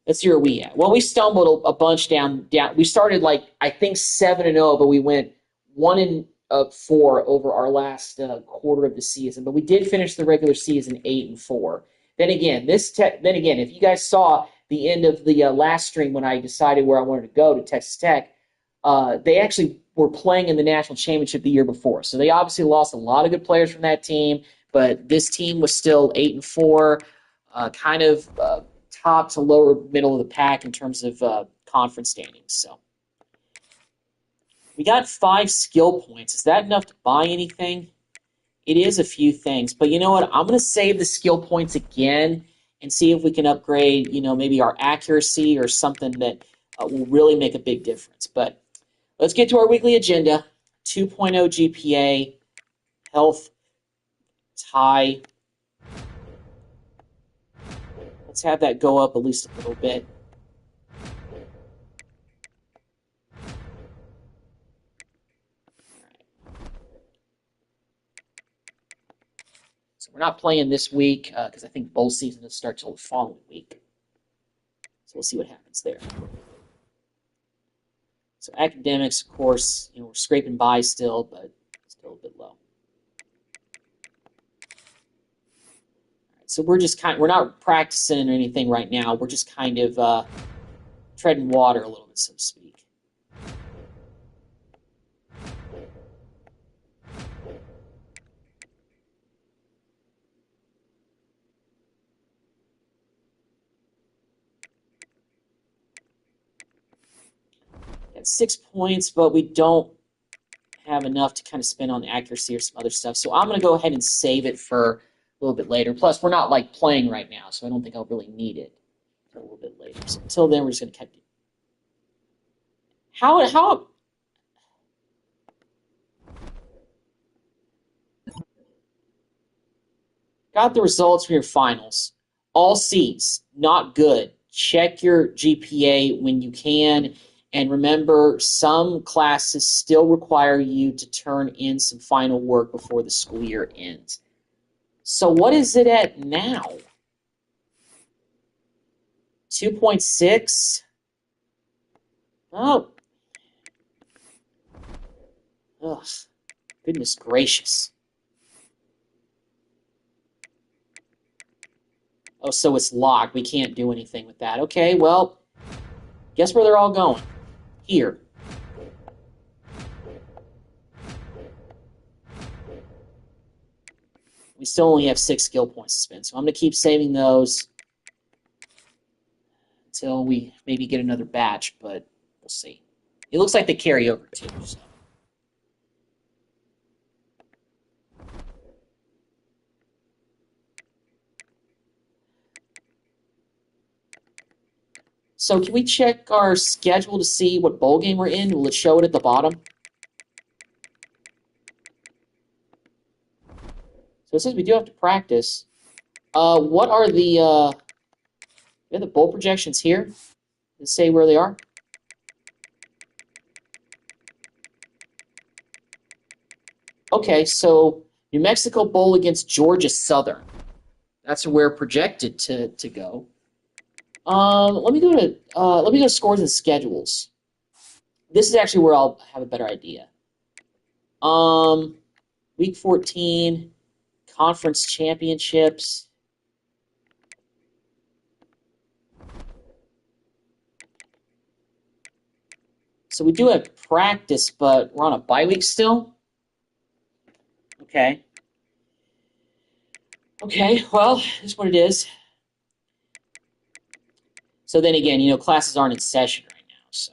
Let's see where we at. Well, we stumbled a bunch down. We started I think 7-0, but we went 1 4 over our last quarter of the season, but we did finish the regular season 8-4. Then again, if you guys saw the end of the last stream when I decided where I wanted to go to Texas Tech, they actually were playing in the national championship the year before. So they obviously lost a lot of good players from that team, but this team was still 8-4, kind of top to lower middle of the pack in terms of conference standings. So we got 5 skill points. Is that enough to buy anything? It is a few things, but you know what? I'm going to save the skill points again and see if we can upgrade, maybe our accuracy or something that will really make a big difference. But let's get to our weekly agenda. 2.0 GPA, health, tie. Let's have that go up at least a little bit. So we're not playing this week because I think bowl season doesn't start till the following week. So we'll see what happens there. So academics, of course, we're scraping by still, but still a bit low. All right, so we're not practicing or anything right now. We're just kind of treading water a little bit, so to speak. Got 6 points, but we don't have enough to kind of spend on accuracy or some other stuff. So I'm going to go ahead and save it for a little bit later. Plus, we're not playing right now, so I don't think I'll really need it a little bit later. So until then, we're just going to keep it. How got the results from your finals? All C's, not good. Check your GPA when you can. And remember, some classes still require you to turn in some final work before the school year ends. So what is it at now? 2.6? Oh. Ugh. Goodness gracious. Oh, so it's locked. We can't do anything with that. Okay, well, guess where they're all going? Here. We still only have 6 skill points to spend, so I'm going to keep saving those until we maybe get another batch, but we'll see. It looks like they carry over too. So can we check our schedule to see what bowl game we're in? Will it show it at the bottom? So it says we do have to practice. What are the bowl projections here? Does it say where they are? Okay, so New Mexico Bowl against Georgia Southern. That's where we're projected to go. Let me go to scores and schedules. This is actually where I'll have a better idea. Week 14, conference championships. So we do have practice, but we're on a bye week still. Okay. Okay, well, that's what it is. So then again, classes aren't in session right now, so.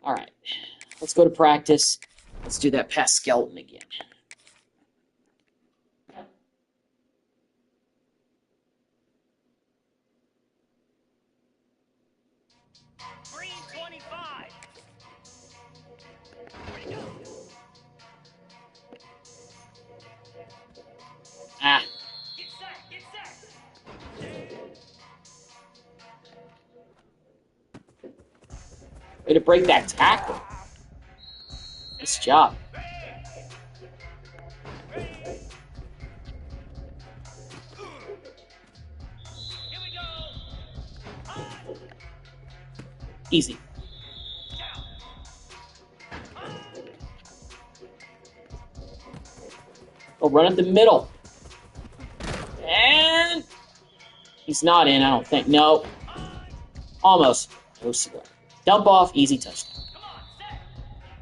All right, let's go to practice. Let's do that past skeleton again. Green 25. Here we go. Ah. Get set. Get set. Way to break that tackle. Nice job. Ready. Easy. Oh, run up the middle. And he's not in, I don't think. No. Almost. No cigar. Dump off, easy touchdown.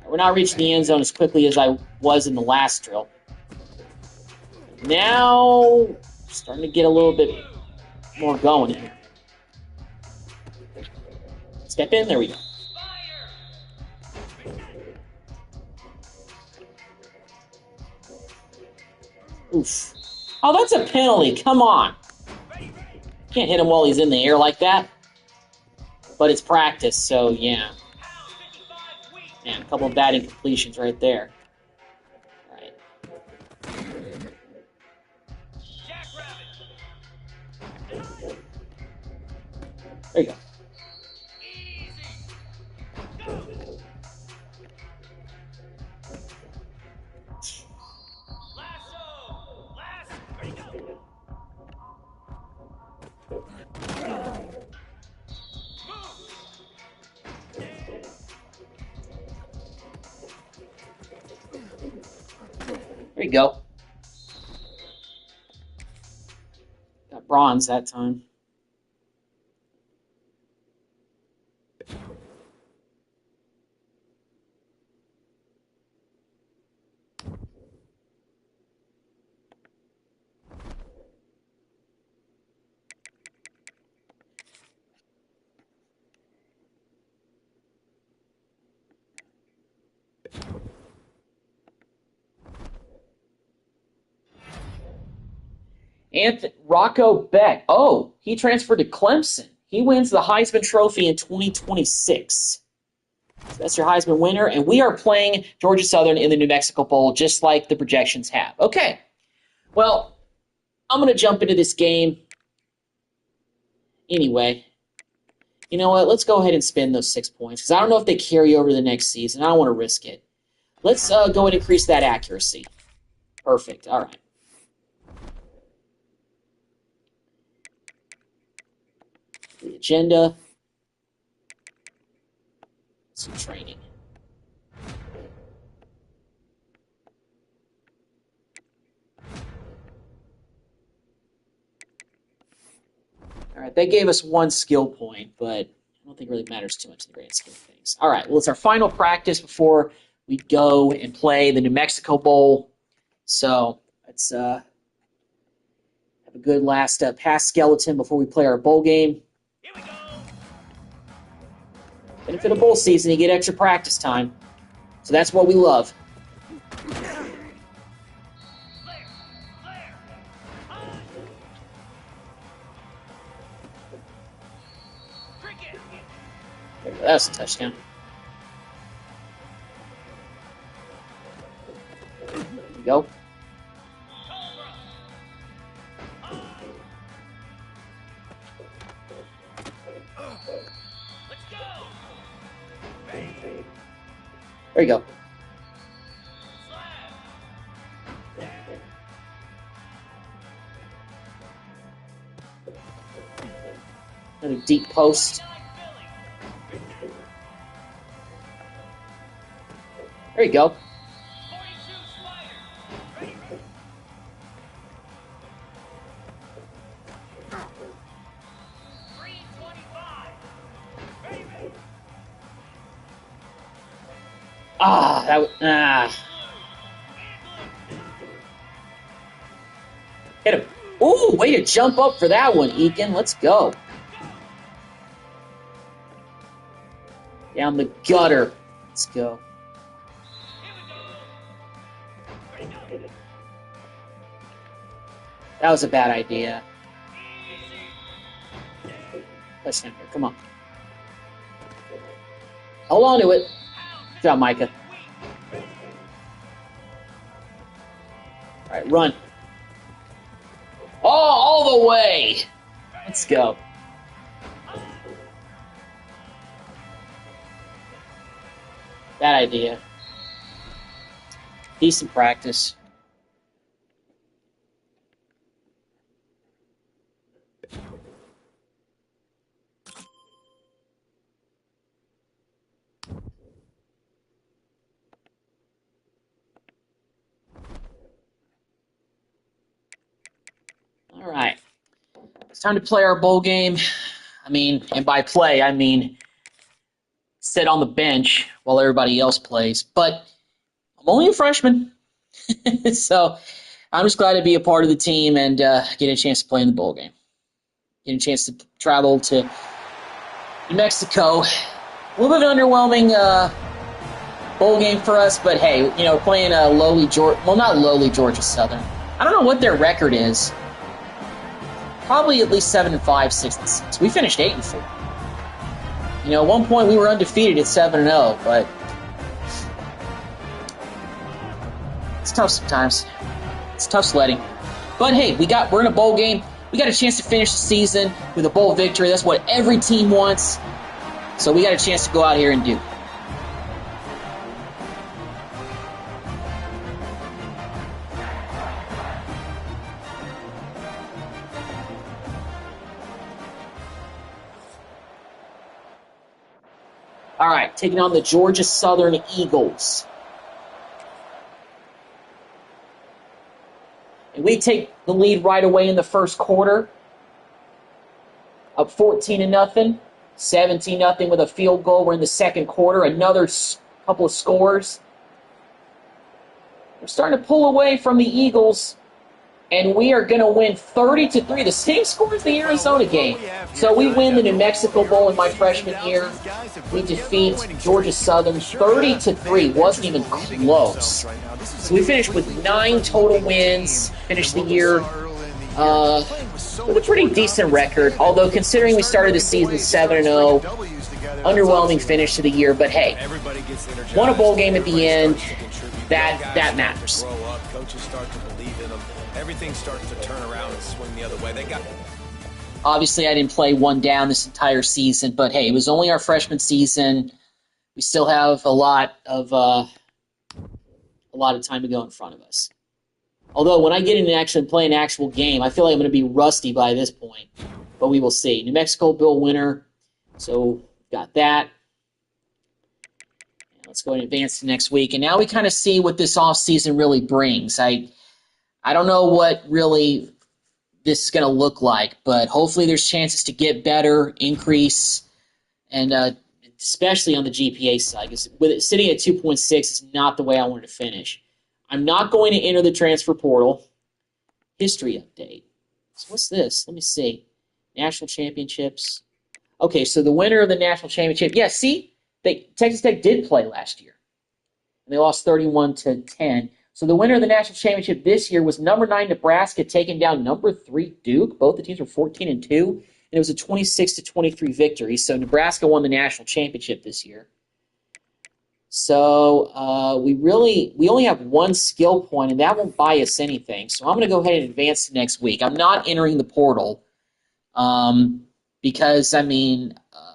We're not reaching the end zone as quickly as I was in the last drill. Now, starting to get a little bit more going here. Step in, there we go. Oof. Oh, that's a penalty. Come on. Can't hit him while he's in the air like that. But it's practice, so yeah. Man, a couple of bad incompletions right there. All right. There you go. There you go. Got bronze that time. Rocco Beck. Oh, he transferred to Clemson. He wins the Heisman Trophy in 2026. So that's your Heisman winner, and we are playing Georgia Southern in the New Mexico Bowl, just like the projections have. Okay, well, I'm going to jump into this game anyway. You know what? Let's go ahead and spend those 6 points, because I don't know if they carry over to the next season. I don't want to risk it. Let's go and increase that accuracy. Perfect. All right. The agenda. Some training. All right, that gave us 1 skill point, but I don't think it really matters too much in the grand scheme of things. All right, well, it's our final practice before we go and play the New Mexico Bowl. So let's have a good last pass skeleton before we play our bowl game. Here we go. Benefit of bowl season, you get extra practice time. So that's what we love. That's a touchdown. There we go. There you go. Another deep post. There you go. Hit him. Ooh, way to jump up for that one, Eakin. Let's go. Down the gutter. Let's go. That was a bad idea. Touchdown here. Come on. Hold on to it. Good job, Micah. All right, run. Oh, all the way. Let's go. Bad idea. Decent practice. time to play our bowl game. I mean, and by play, I mean sit on the bench while everybody else plays. But I'm only a freshman, so I'm just glad to be a part of the team and get a chance to play in the bowl game. Get a chance to travel to New Mexico. A little bit of an underwhelming bowl game for us, but hey, you know, playing a lowly Georgia, well, not lowly Georgia Southern. I don't know what their record is. Probably at least 7-5, 6-6. We finished 8-4. You know, at one point we were undefeated at 7-0, but it's tough sometimes. It's tough sledding. But hey, we're in a bowl game. We got a chance to finish the season with a bowl victory. That's what every team wants. So we got a chance to go out here and do. All right, taking on the Georgia Southern Eagles. And we take the lead right away in the first quarter. Up 14-0, 17-0 with a field goal. We're in the second quarter. Another couple of scores. We're starting to pull away from the Eagles, and we are going to win 30-3. The same score as the Arizona game. So we win the New Mexico Bowl in my freshman year. We defeat Georgia Southern 30-3. Wasn't even close. So we finished with 9 total wins. Finished the year with a pretty decent record. Although considering we started the season 7-0, underwhelming finish to the year. But hey, won a bowl game at the end. That matters. Coaches start to believe in them. Everything starts to turn around and swing the other way. Obviously, I didn't play one down this entire season, but hey, it was only our freshman season. We still have a lot of time to go in front of us. Although when I get in and actually play an actual game, I feel like I'm going to be rusty by this point, but we will see. New Mexico Bowl winner, so got that. Let's go ahead and advance to next week. And now we kind of see what this offseason really brings. I don't know what really this is going to look like, but hopefully there's chances to get better, increase, and especially on the GPA side. Because with it sitting at 2.6 is not the way I wanted to finish. I'm not going to enter the transfer portal. History update. So what's this? Let me see. National championships. Okay, so the winner of the national championship. Yeah, see? Texas Tech did play last year, and they lost 31-10. So the winner of the national championship this year was number 9 Nebraska taking down number 3 Duke. Both the teams were 14-2, and it was a 26-23 victory. So Nebraska won the national championship this year. So we only have one skill point, and that won't buy us anything. So I'm going to go ahead and advance to next week. I'm not entering the portal because I mean.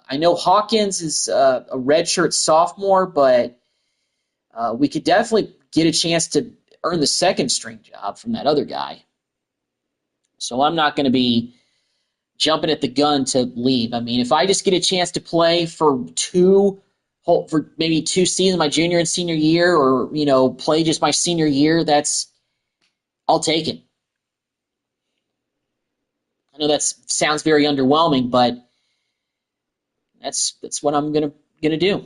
I know Hawkins is a redshirt sophomore, but we could definitely get a chance to earn the second string job from that other guy. So I'm not going to be jumping at the gun to leave. I mean, if I just get a chance to play for maybe 2 seasons, my junior and senior year, or play just my senior year, I'll take it. I know that sounds very underwhelming, but that's what I'm gonna do.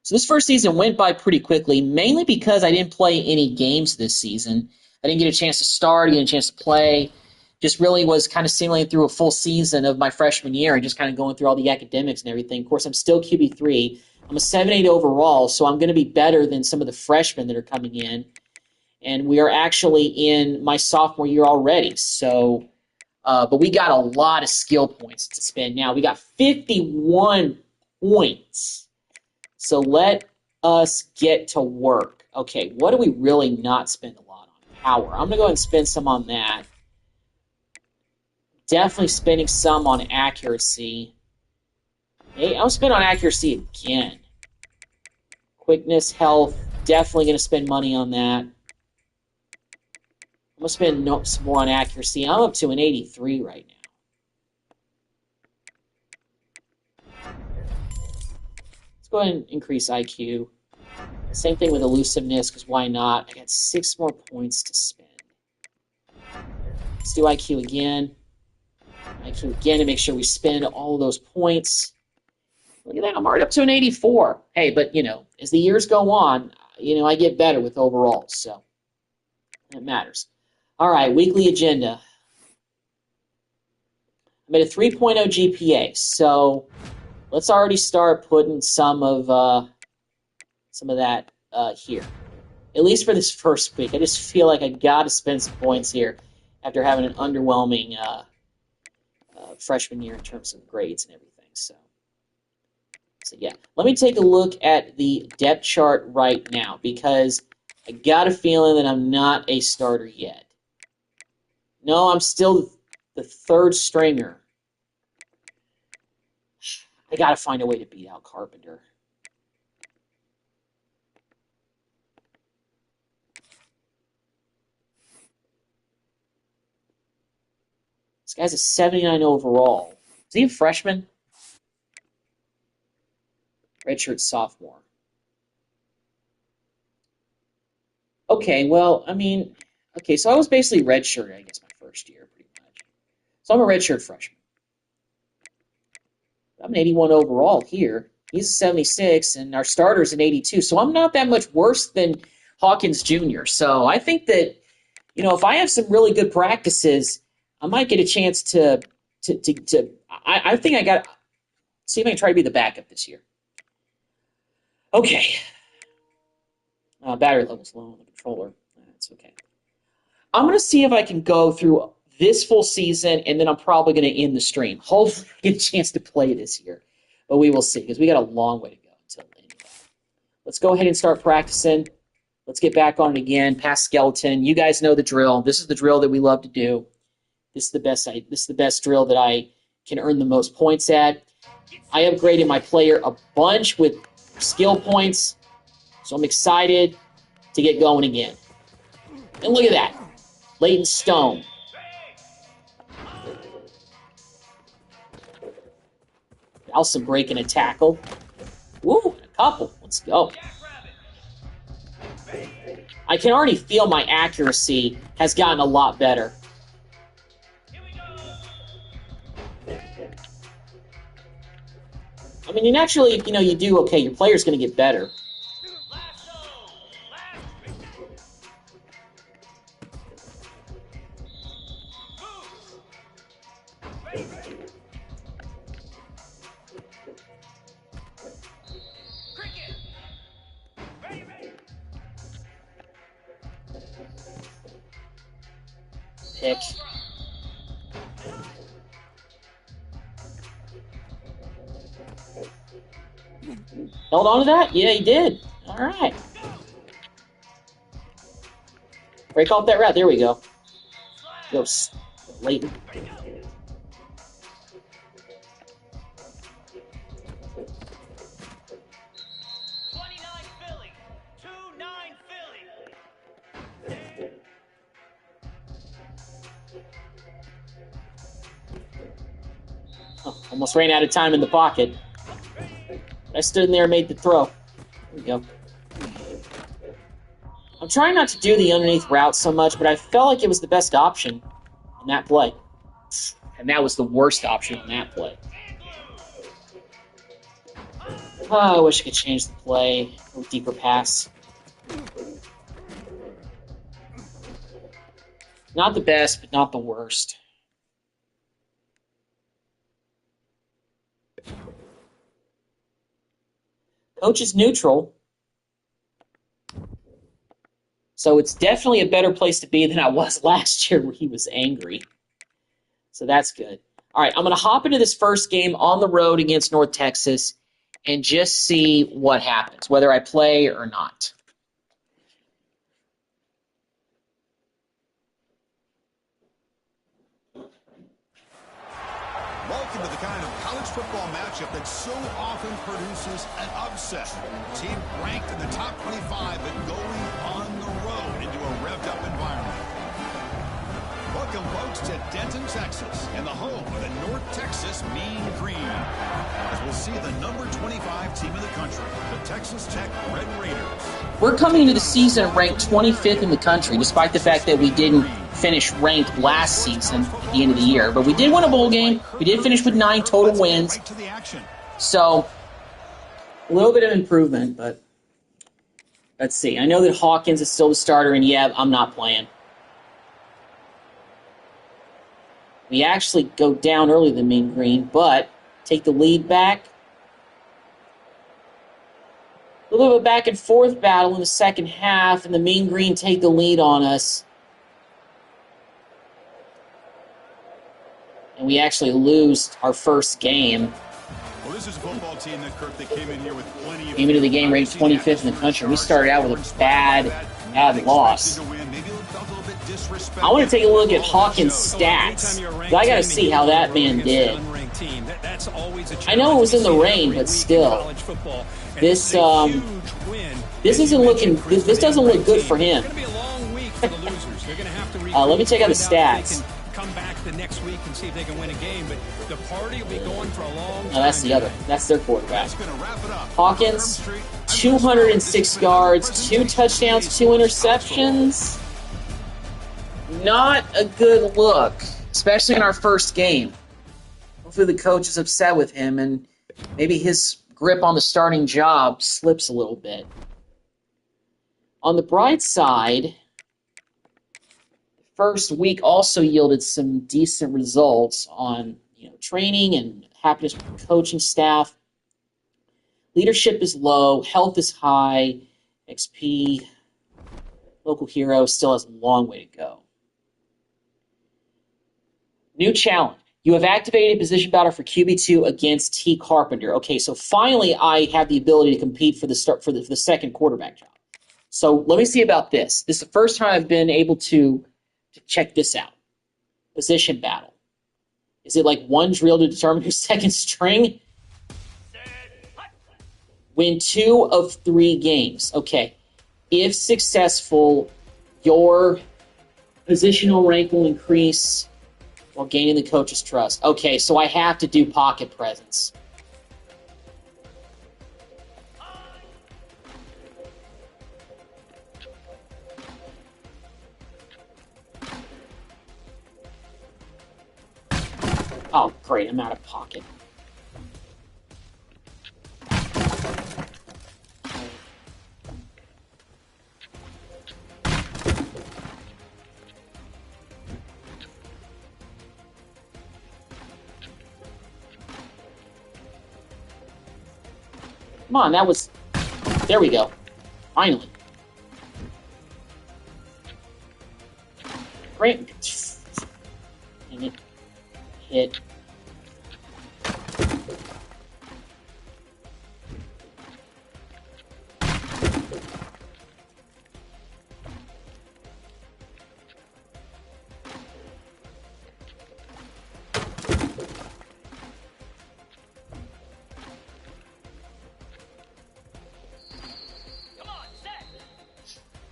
So this first season went by pretty quickly, mainly because I didn't play any games this season. I didn't get a chance to start, get a chance to play. Just really was kind of sailing through a full season of my freshman year and just kind of going through all the academics and everything. Of course, I'm still QB3. I'm a 7.8 overall, so I'm going to be better than some of the freshmen that are coming in. And we are actually in my sophomore year already, so. But we got a lot of skill points to spend now. We got 51 points. So let us get to work. Okay, what do we really not spend a lot on? Power. I'm going to go ahead and spend some on that. Definitely spending some on accuracy. Hey, I'm spending on accuracy again. Quickness, health. Definitely going to spend money on that. I'm going to spend some more on accuracy. I'm up to an 83 right now. Let's go ahead and increase IQ. Same thing with elusiveness, because why not? I got 6 more points to spend. Let's do IQ again. IQ again to make sure we spend all of those points. Look at that. I'm already up to an 84. Hey, but, as the years go on, I get better with overalls, so it matters. All right, weekly agenda. I'm at a 3.0 GPA, so let's already start putting some of that here. At least for this first week. I just feel like I got to spend some points here after having an underwhelming freshman year in terms of grades and everything. So yeah, let me take a look at the depth chart right now because I got a feeling that I'm not a starter yet. No, I'm still the third stringer. I got to find a way to beat out Carpenter. This guy's a 79 overall. Is he a freshman? Redshirt sophomore. Okay, well, so I was basically redshirt, I guess, my first year, pretty much. So I'm a redshirt freshman. I'm an 81 overall here. He's a 76, and our starter's an 82. So I'm not that much worse than Hawkins Jr. So I think that, if I have some really good practices, I might get a chance to I think I got to see if I can try to be the backup this year. Okay. Battery level's low on the controller. That's okay. I'm going to see if I can go through this full season, and then I'm probably going to end the stream. Hopefully I get a chance to play this year. But we will see, because we got a long way to go until anyway. Let's go ahead and start practicing. Let's get back on it again. Past skeleton. You guys know the drill. This is the drill that we love to do. This is the best drill that I can earn the most points at. I upgraded my player a bunch with skill points, so I'm excited to get going again. And look at that. Leighton Stone. Also breaking a tackle. Woo, a couple. Let's go. I can already feel my accuracy has gotten a lot better. And naturally, you do okay. Your player's going to get better. Pick. Held on to that? Yeah, he did. All right. Break off that route. There we go. Go, Leighton. Almost ran out of time in the pocket. I stood in there and made the throw. There we go. I'm trying not to do the underneath route so much, but I felt like it was the best option on that play. And that was the worst option on that play. Oh, I wish I could change the play. A deeper pass. Not the best, but not the worst. Coach is neutral. So it's definitely a better place to be than I was last year where he was angry. So that's good. All right, I'm going to hop into this first game on the road against North Texas and just see what happens, whether I play or not. Welcome to the kind of college football matchup that so often produces an upset. Team ranked in the top 25 but going on the road into a revved-up environment. Welcome, folks, to Denton, Texas, and the home of the North Texas Mean Green. As we'll see the number 25 team in the country, the Texas Tech Red Raiders. We're coming into the season ranked 25th in the country, despite the fact that we didn't finish ranked last season at the end of the year. But we did win a bowl game. We did finish with 9 total wins. So, a little bit of improvement, but let's see. I know that Hawkins is still the starter, and yeah, I'm not playing. We actually go down earlier than Mean Green, but take the lead back. A little bit of a back and forth battle in the second half, and the Mean Green take the lead on us. And we actually lose our first game. Well, this is a football team that, Kirk, that came in here with plenty of... Came into the game ranked 25th in the country. We started out with a bad loss. I want to take a look at Hawkins' stats. I got to see how that man did. I know it was in the rain, but still, this isn't looking. This doesn't look good for him. Let me check out the stats. Come back the next week and see if they can win a game, but the party will be going for a long time. No, that's the other. That's their quarterback. Hawkins, 206 yards, 2 touchdowns, 2 interceptions. Not a good look, especially in our first game. Hopefully the coach is upset with him and maybe his grip on the starting job slips a little bit. On the bright side, first week also yielded some decent results on training and happiness with the coaching staff. Leadership is low, health is high, XP, local hero still has a long way to go. New challenge. You have activated a position battle for QB2 against T. Carpenter. Okay, so finally I have the ability to compete for the second quarterback job. So let me see about this. This is the first time I've been able to check this out. Position battle. Is it like one drill to determine who's second string? Win 2 of 3 games. Okay. If successful, your positional rank will increase while gaining the coach's trust. Okay, so I have to do pocket presence. Oh, great, I'm out of pocket. Come on, that was... There we go. Finally. Great. Dang it. Hit.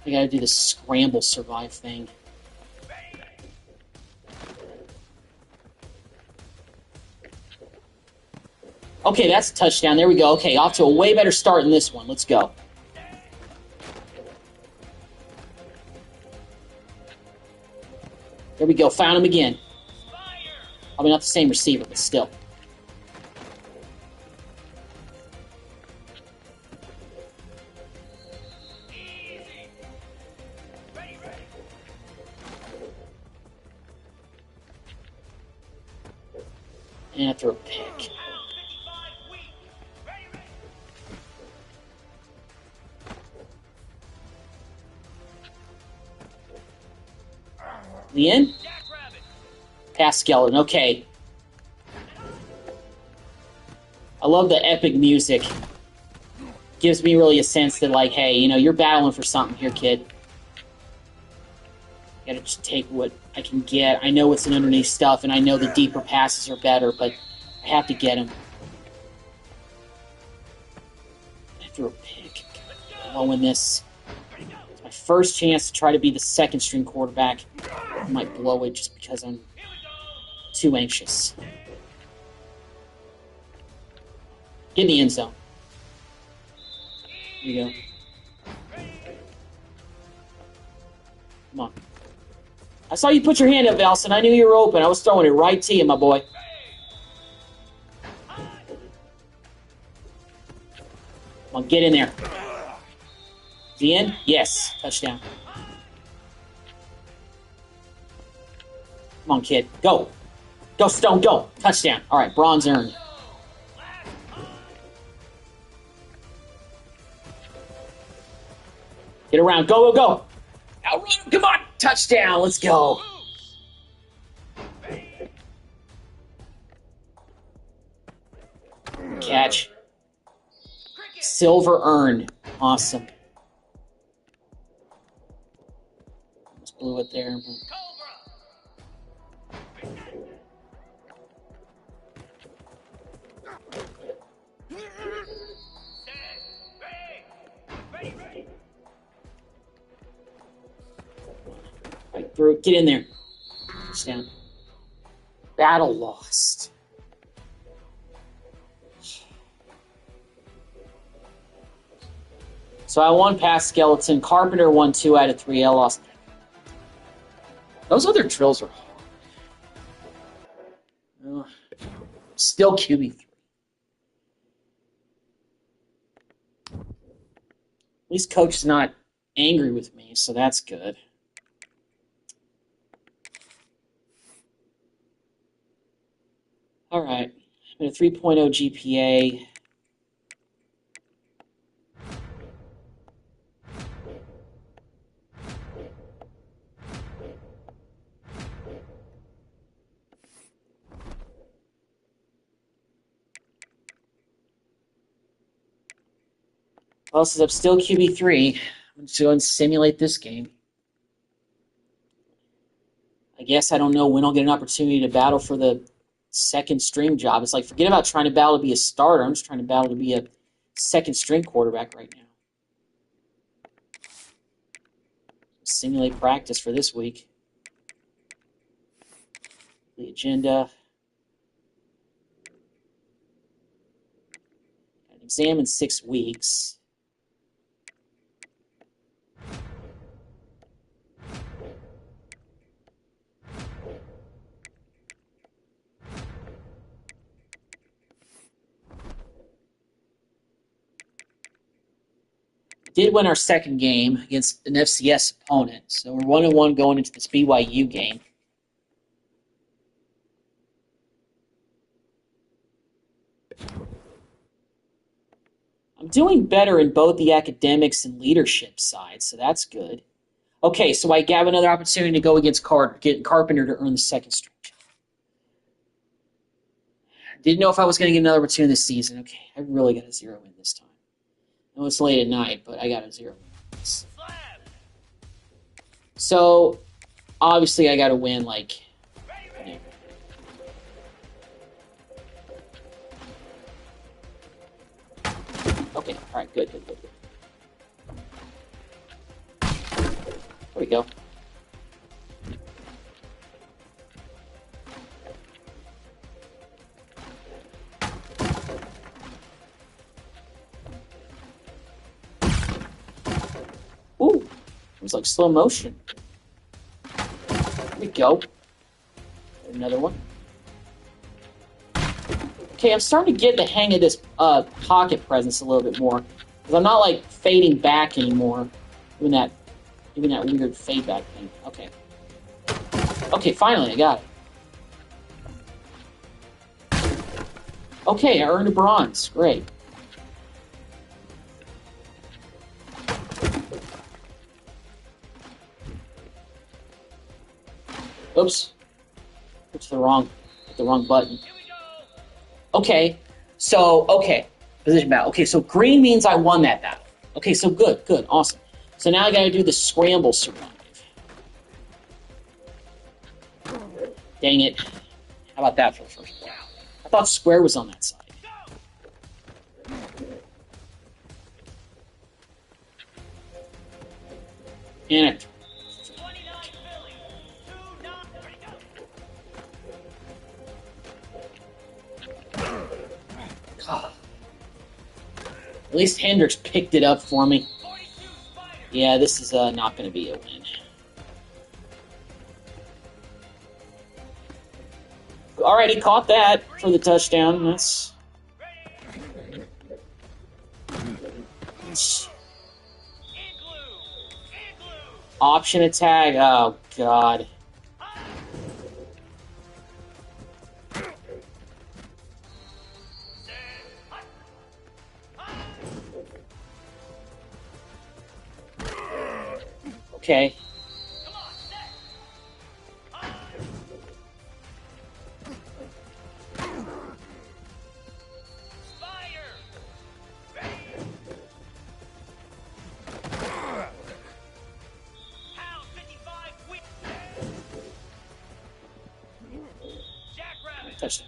I gotta do the scramble survive thing. Okay, that's a touchdown. There we go. Okay, off to a way better start in this one. Let's go. There we go. Found him again. Probably not the same receiver, but still. And after a pick. The end? Pass skeleton. Okay. I love the epic music. Gives me really a sense that, like, hey, you're battling for something here, kid. Gotta just take what I can get. I know it's an underneath stuff, and I know the deeper passes are better, but I have to get him. After a pick. Blowing this. It's my first chance to try to be the second string quarterback. I might blow it just because I'm too anxious. Get in the end zone. Here you go. Come on. I saw you put your hand up, Elson. I knew you were open. I was throwing it right to you, my boy. Come on, get in there. The end? Yes. Touchdown. Come on, kid. Go. Go, Stone, go. Touchdown. All right, bronze earned. Get around. Go, go, go. Outrun him. Come on. Touchdown. Let's go. Catch. Silver earned. Awesome. Just blew it there. Right through. Get in there. Touchdown. Battle lost. So I won past Skeleton. Carpenter won 2 out of 3. I lost. Those other drills are hard. Still QB3. At least Coach is not angry with me, so that's good. All right. I'm at a 3.0 GPA. Well, since I'm still QB3, I'm just going to simulate this game. I guess I don't know when I'll get an opportunity to battle for the second string job. It's like, forget about trying to battle to be a starter. I'm just trying to battle to be a second string quarterback right now. Simulate practice for this week. The agenda. An exam in 6 weeks. Did win our second game against an FCS opponent, so we're 1-1 going into this BYU game. I'm doing better in both the academics and leadership side, so that's good. Okay, so I have another opportunity to go against Carpenter to earn the second string job. Didn't know if I was going to get another opportunity this season. Okay, I really got a 0 win this time. I know it's late at night, but I got a 0 win. So, obviously, I got to win, like, okay, all right, good. There we go. Ooh, it was like slow motion. There we go. Another one. Okay, I'm starting to get the hang of this pocket presence a little bit more. Because I'm not, like, fading back anymore. Doing that weird fade back thing. Okay. Okay, finally, I got it. Okay, I earned a bronze. Great. Oops. Hit the wrong button. Okay, so, position battle. Okay, so green means I won that battle. Okay, so good, awesome. So now I gotta do the scramble survive. Dang it. How about that for the first one? I thought square was on that side. And it. God. At least Hendricks picked it up for me. Yeah, this is not going to be a win. All right, he caught that for the touchdown. That's option attack. Oh, God. Okay. Touchdown.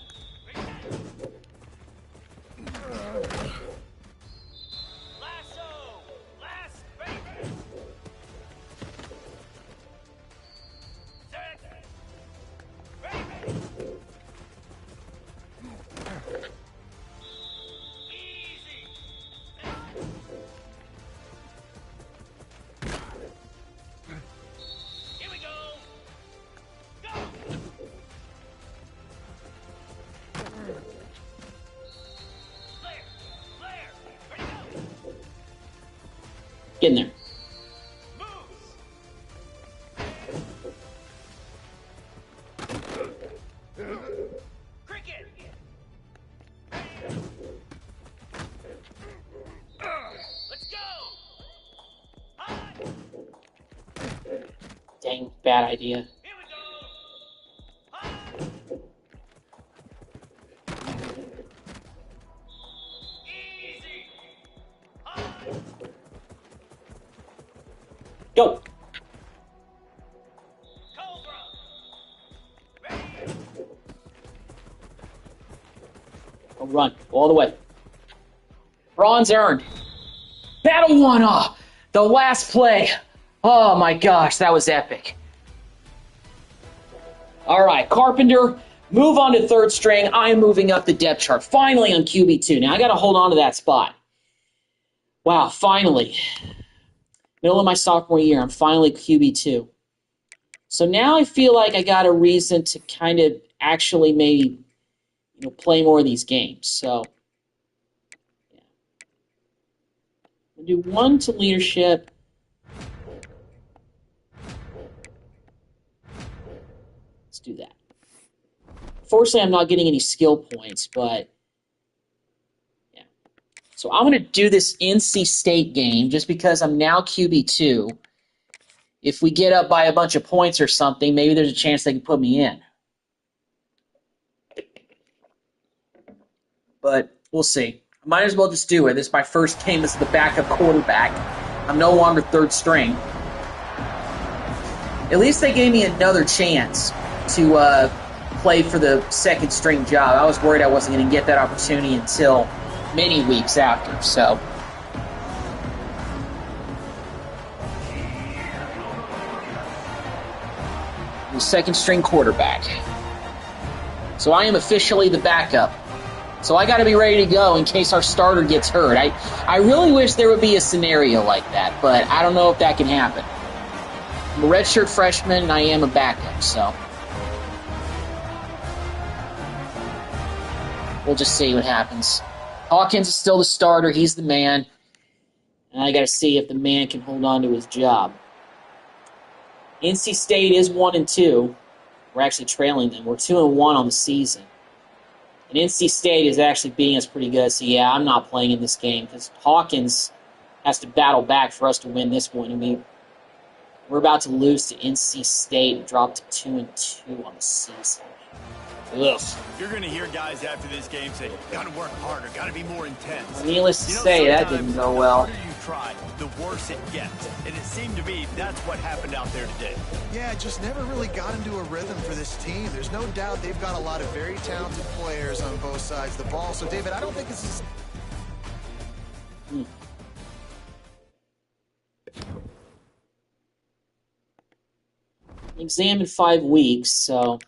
Get in there. Dang, bad idea. Go. Go run all the way. Bronze earned. Battle won. Oh, the last play. Oh my gosh, that was epic. All right, Carpenter, move on to third string. I am moving up the depth chart. Finally on QB2. Now I got to hold on to that spot. Wow, finally. Middle of my sophomore year, I'm finally QB2. So now I feel like I got a reason to kind of actually maybe play more of these games. So yeah. I'll do one to leadership. Let's do that. Fortunately, I'm not getting any skill points, but yeah. So I'm going to do this NC State game just because I'm now QB2. If we get up by a bunch of points or something, maybe there's a chance they can put me in. But we'll see. I might as well just do it. This is my first game as the backup quarterback. I'm no longer third string. At least they gave me another chance to play for the second string job. I was worried I wasn't going to get that opportunity until many weeks after. So the second string quarterback. So I am officially the backup. So I got to be ready to go in case our starter gets hurt. I really wish there would be a scenario like that, but I don't know if that can happen. I'm a redshirt freshman, and I am a backup, so we'll just see what happens. Hawkins is still the starter. He's the man. And I got to see if the man can hold on to his job. NC State is 1-2. We're actually trailing them. We're 2-1 on the season. And NC State is actually beating us pretty good. So, yeah, I'm not playing in this game because Hawkins has to battle back for us to win this one. I mean, we're about to lose to NC State and drop to 2-2 on the season. Ugh. You're going to hear guys after this game say, got to work harder, got to be more intense. Needless to say, that didn't go well. The harder you try, the worse it gets. And it seemed to be that's what happened out there today. Yeah, it just never really got into a rhythm for this team. There's no doubt they've got a lot of very talented players on both sides of the ball. So, David, I don't think this is... Exam in 5 weeks, so...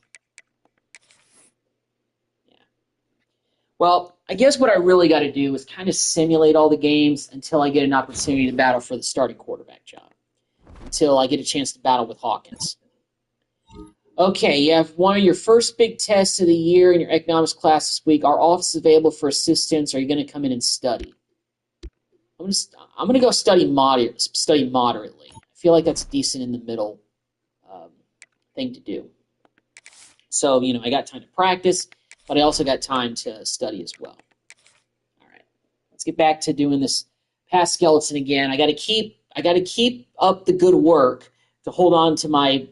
Well, I guess what I really got to do is kind of simulate all the games until I get an opportunity to battle for the starting quarterback job. Until I get a chance to battle with Hawkins. Okay, you have one of your first big tests of the year in your economics class this week. Our office is available for assistance. Are you going to come in and study? I'm going to go study moderately. I feel like that's decent in the middle thing to do. So, I got time to practice, but I also got time to study as well. All right, let's get back to doing this pass skeleton again. I got to keep up the good work to hold on to my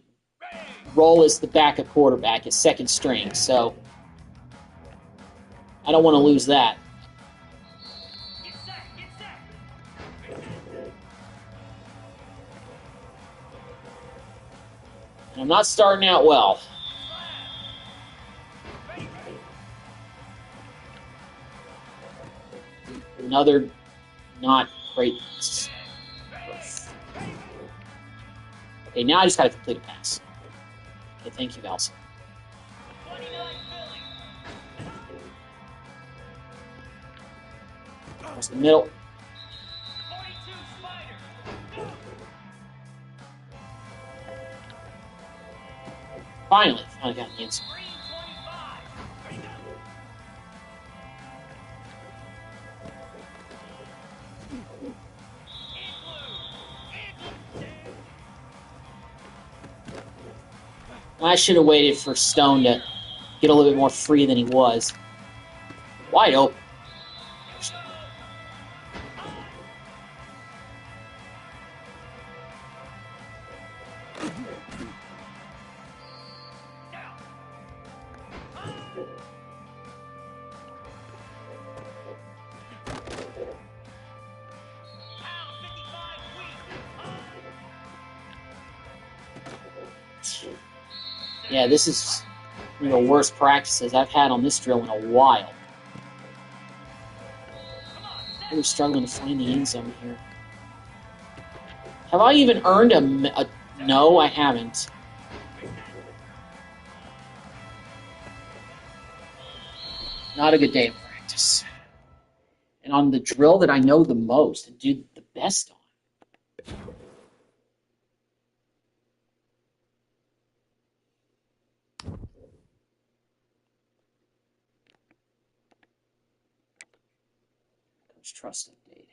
role as the backup quarterback, as second string. So I don't want to lose that. Get set, get set. And I'm not starting out well. Another not great pass. Okay, now I just got to complete a pass. Okay, thank you, Valsa. 29 Philly. Across the middle. 42 Spider. Finally got the answer. Green 25. Ready, go. I should have waited for Stone to get a little bit more free than he was. Wide open. Yeah, this is one of the worst practices I've had on this drill in a while. Really struggling to find the end zone here. Have I even earned a no, I haven't. Not a good day of practice. And on the drill that I know the most and do the best on. Coach Trust update.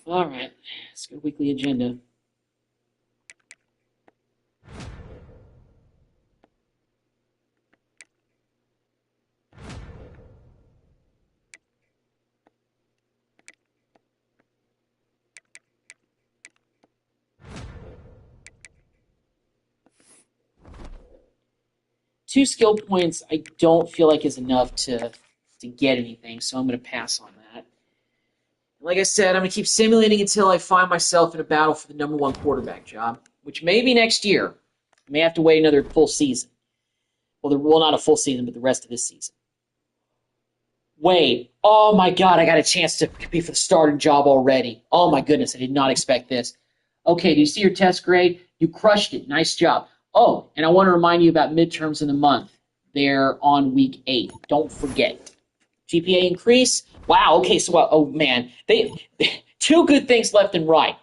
All right, let's go weekly agenda. Two skill points I don't feel like is enough to get anything, so I'm going to pass on that. Like I said, I'm going to keep simulating until I find myself in a battle for the number one quarterback job, which may be next year. I may have to wait another full season. Well, not a full season, but the rest of this season. Wait. Oh, my God, I got a chance to compete for the starting job already. Oh, my goodness, I did not expect this. Okay, do you see your test grade? You crushed it. Nice job. Oh, and I want to remind you about midterms in the month. They're on week 8. Don't forget. GPA increase. Wow, okay, so, oh, man. They two good things left and right.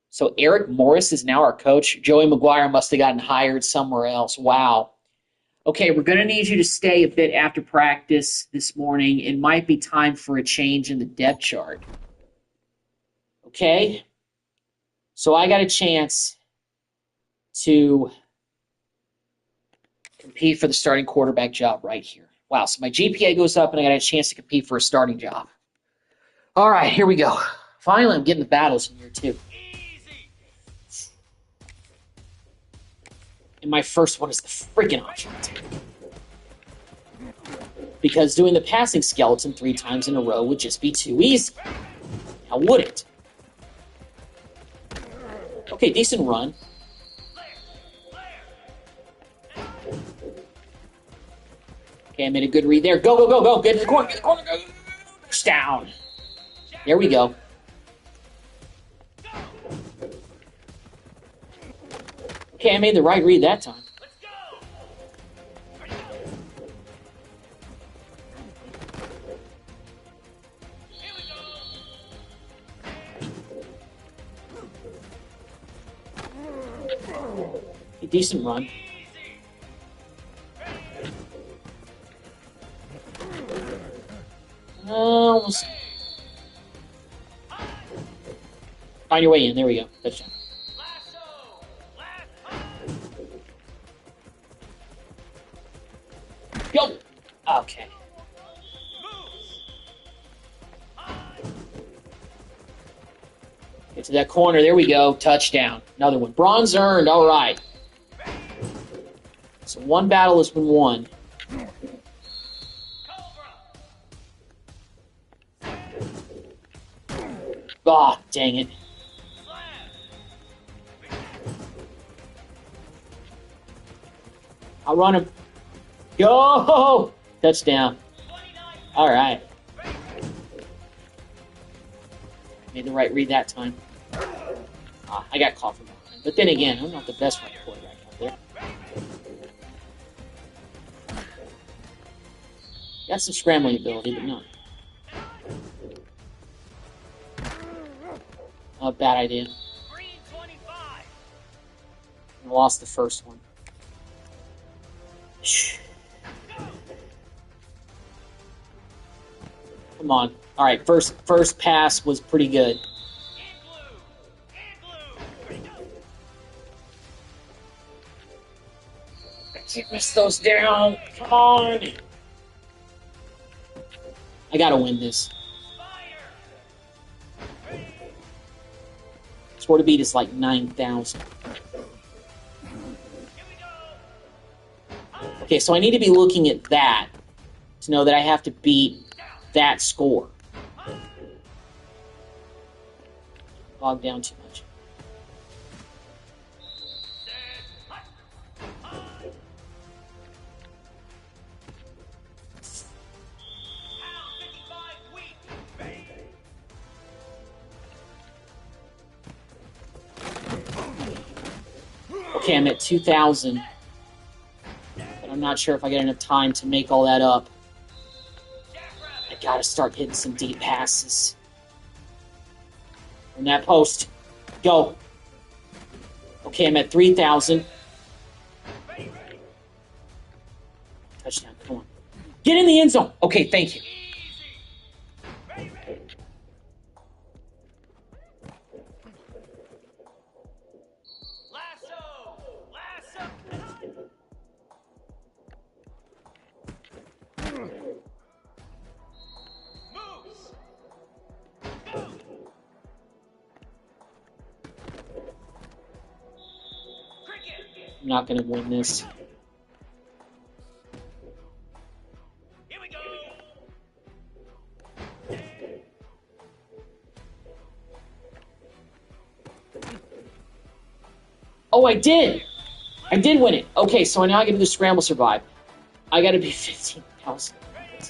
So Eric Morris is now our coach. Joey McGuire must have gotten hired somewhere else. Wow. Okay, we're going to need you to stay a bit after practice this morning. It might be time for a change in the depth chart. Okay? So I got a chance to compete for the starting quarterback job right here. Wow, so my GPA goes up and I got a chance to compete for a starting job. All right, here we go. Finally, I'm getting the battles in year 2. And my first one is the freaking option. Because doing the passing skeleton 3 times in a row would just be too easy. Now, would it? Okay, decent run. Okay, I made a good read there. Go, go, go, go. Get to the corner, get the corner, go. Touchdown. There we go. Okay, I made the right read that time. A decent run. Easy. Almost. Find your way in. There we go. Touchdown. Lasso. Last Go. Okay. Get to that corner. There we go. Touchdown. Another one. Bronze earned. All right. So one battle has been won. Ah, dang it. I'll run him. Go! Touchdown. All right. Made the right read that time. I got caught from behind. But then again, I'm not the best running quarterback out there. Got some scrambling ability, but no. Oh, bad idea. Green 25. I lost the first one. Come on. All right, first pass was pretty good. And blue. Ready, go. Keep those down. Come on. I gotta win this. Fire. Score to beat is like 9,000. Here we go. Okay, so I need to be looking at that to know that I have to beat that score. Bogged down too much. Okay, I'm at 2,000. But I'm not sure if I get enough time to make all that up. I gotta start hitting some deep passes. In that post. Go. Okay, I'm at 3,000. Touchdown, come on. Get in the end zone. Okay, thank you. Lasso. Moves. Cricket. I'm not gonna win this. Here we go. Oh, I did! I did win it. Okay, so now I gotta do the scramble survive. I gotta be 15,000. Let's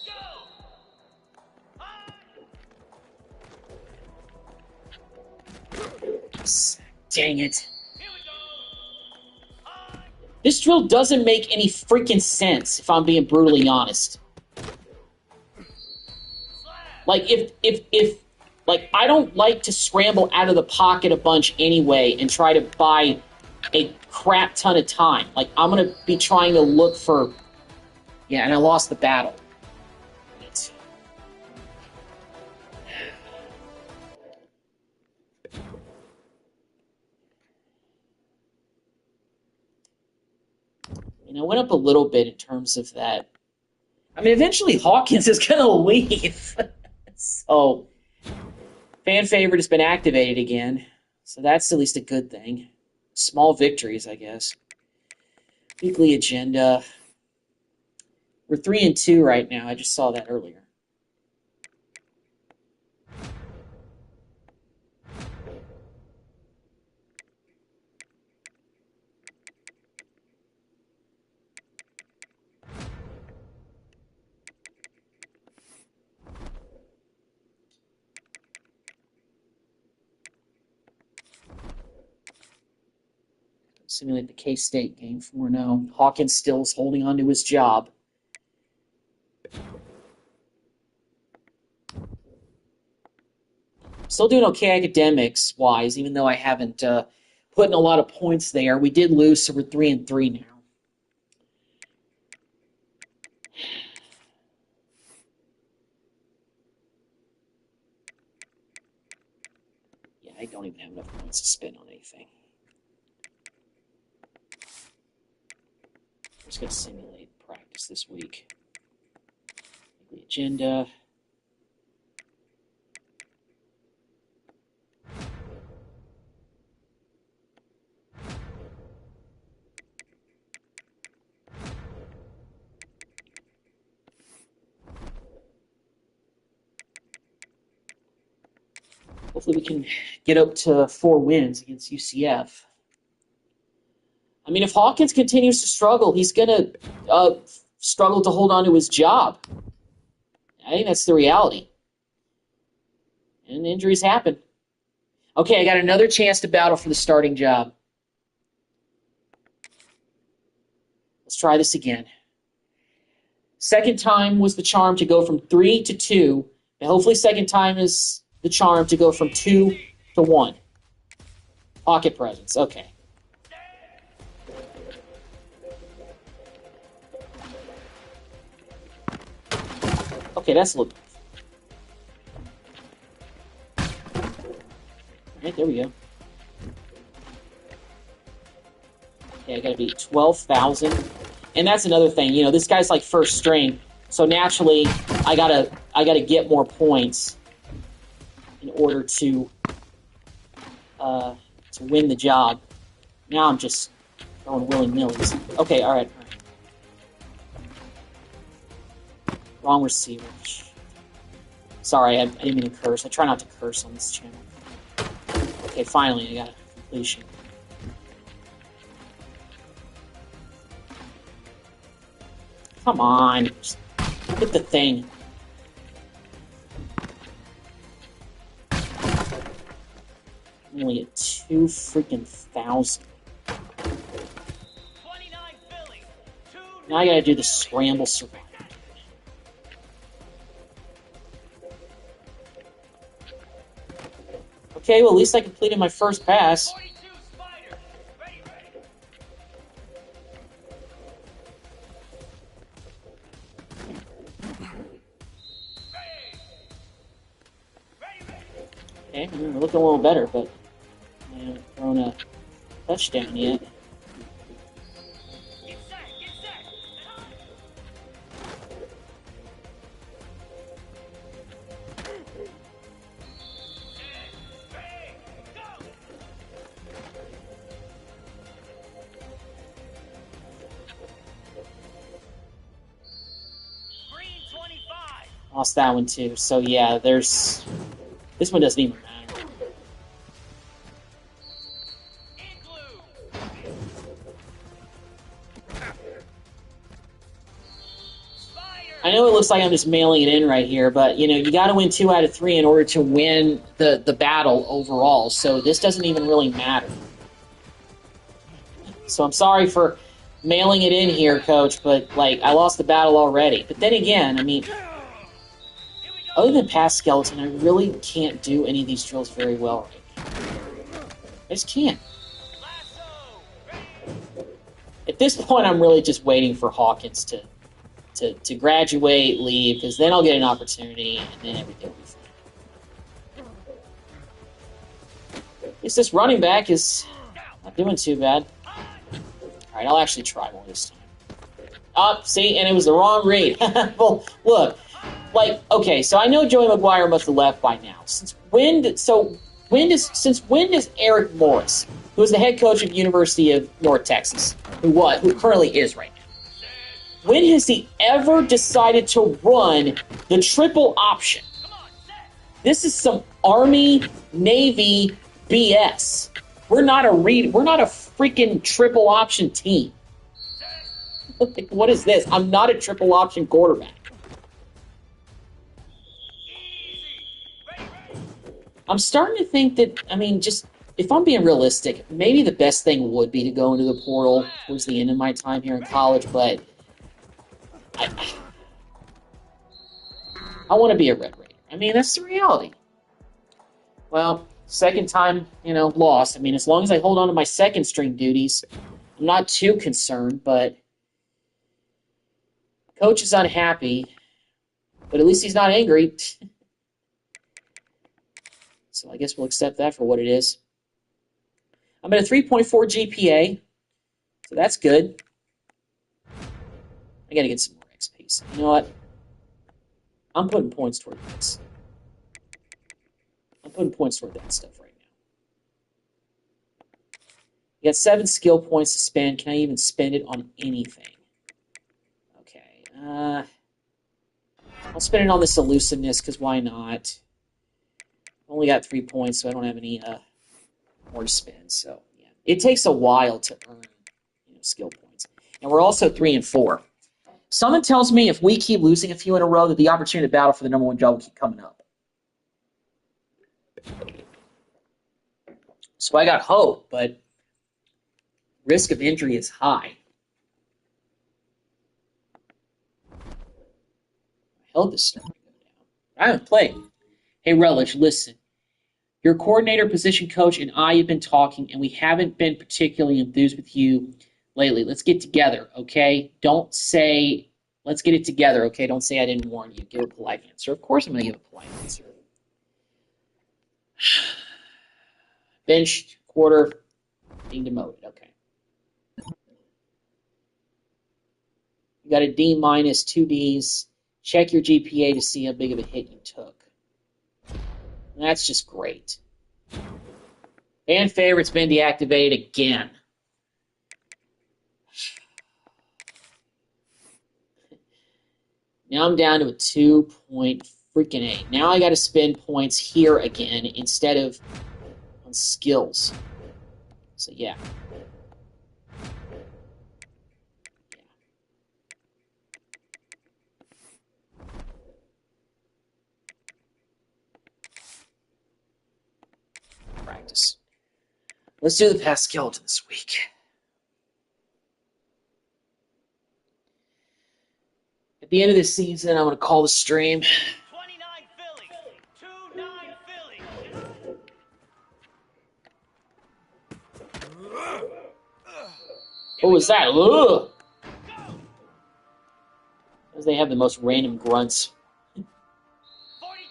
go. Dang it. Here we go. This drill doesn't make any freaking sense, if I'm being brutally honest. Like, like, I don't like to scramble out of the pocket a bunch anyway and try to buy a crap ton of time. Like, I'm gonna be trying to look for... Yeah, and I lost the battle. And I went up a little bit in terms of that. I mean, eventually Hawkins is going to leave. So, fan favorite has been activated again. So that's at least a good thing. Small victories, I guess. Weekly agenda. We're 3-2 right now. I just saw that earlier. Simulate the K-State game 4-0. Hawkins still is holding on to his job. Still doing okay academics-wise, even though I haven't put in a lot of points there. We did lose, so we're 3-3 now. Yeah, I don't even have enough points to spend on anything. I'm just going to simulate practice this week. The agenda. Hopefully we can get up to 4 wins against UCF. I mean, if Hawkins continues to struggle, he's going to struggle to hold on to his job. I think that's the reality. And injuries happen. Okay, I got another chance to battle for the starting job. Let's try this again. Second time was the charm to go from 3 to 2. And hopefully second time is the charm to go from 2 to 1. Pocket presence. Okay. Okay, that's a little... Alright, there we go. Okay, I gotta be 12,000. And that's another thing, you know, this guy's like first string, so naturally I gotta get more points in order to win the job. Now I'm just throwing willy-nillies. Okay, alright. Wrong receiver. Sorry, I didn't mean to curse. I try not to curse on this channel. Okay, finally I got a completion. Come on. Just hit the thing. Only at 2 freaking thousand. Now I gotta do the scramble survival. Okay, well at least I completed my first pass. Okay, we're looking a little better, but I haven't thrown a touchdown yet. Lost that one too. So yeah, this one doesn't even matter. I know it looks like I'm just mailing it in right here, but you know, you got to win 2 out of 3 in order to win the battle overall. So this doesn't even really matter. So I'm sorry for mailing it in here, Coach, but like I lost the battle already. But then again, I mean, other than pass skeleton, I really can't do any of these drills very well right now. I just can't. At this point, I'm really just waiting for Hawkins to graduate, leave, because then I'll get an opportunity, and then everything will be fine. At least this running back is not doing too bad. Alright, I'll actually try more this time. See, and it was the wrong read. Well, look. Like, okay, so I know Joey McGuire must have left by now. Since when does Eric Morris, who is the head coach of University of North Texas, who currently is right now, when has he ever decided to run the triple option? This is some Army, Navy BS. We're not a freaking triple option team. Like, what is this? I'm not a triple option quarterback. I'm starting to think that, I mean, just if I'm being realistic, maybe the best thing would be to go into the portal towards the end of my time here in college, but I want to be a Red Raider. I mean, that's the reality. Well, second time, lost. I mean, as long as I hold on to my second string duties, I'm not too concerned, but coach is unhappy, but at least he's not angry. So I guess we'll accept that for what it is. I'm at a 3.4 GPA, so that's good. I got to get some more XP. So you know what? I'm putting points toward this. I'm putting points toward that stuff right now. You got 7 skill points to spend. Can I even spend it on anything? Okay. I'll spend it on this elusiveness, because why not? Only got 3 points, so I don't have any more to spend. So yeah, it takes a while to earn skill points, and we're also 3 and 4. Someone tells me if we keep losing a few in a row, that the opportunity to battle for the number 1 job will keep coming up. So I got hope, but risk of injury is high. Health is starting to go down. I haven't played. Hey, Relish, listen. Your coordinator, position coach, and I have been talking, and we haven't been particularly enthused with you lately. Let's get together, okay? Don't say, let's get it together, okay? Don't say I didn't warn you. Give a polite answer. Of course I'm going to give a polite answer. Benched, quarter, being demoted, okay. You got a D minus, 2 Ds. Check your GPA to see how big of a hit you took. That's just great. Fan favorite's been deactivated again. Now I'm down to a 2.8. Now I got to spend points here again instead of on skills. So yeah. Practice. Let's do the past skeleton this week. At the end of this season, I'm going to call the stream. 29 Phillies. 2-9 Phillies. What was that? Ugh! Because they have the most random grunts. I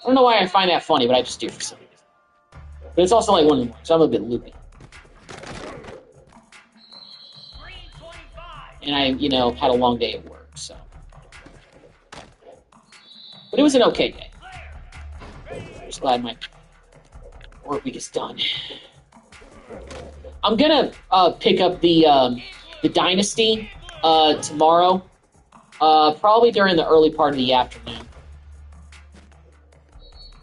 don't know why I find that funny, but I just do for some reason. But it's also like 1 in the morning, so I'm a bit loopy. And I, had a long day at work, so. But it was an okay day. I'm just glad my work week is done. I'm gonna pick up the Dynasty tomorrow, probably during the early part of the afternoon.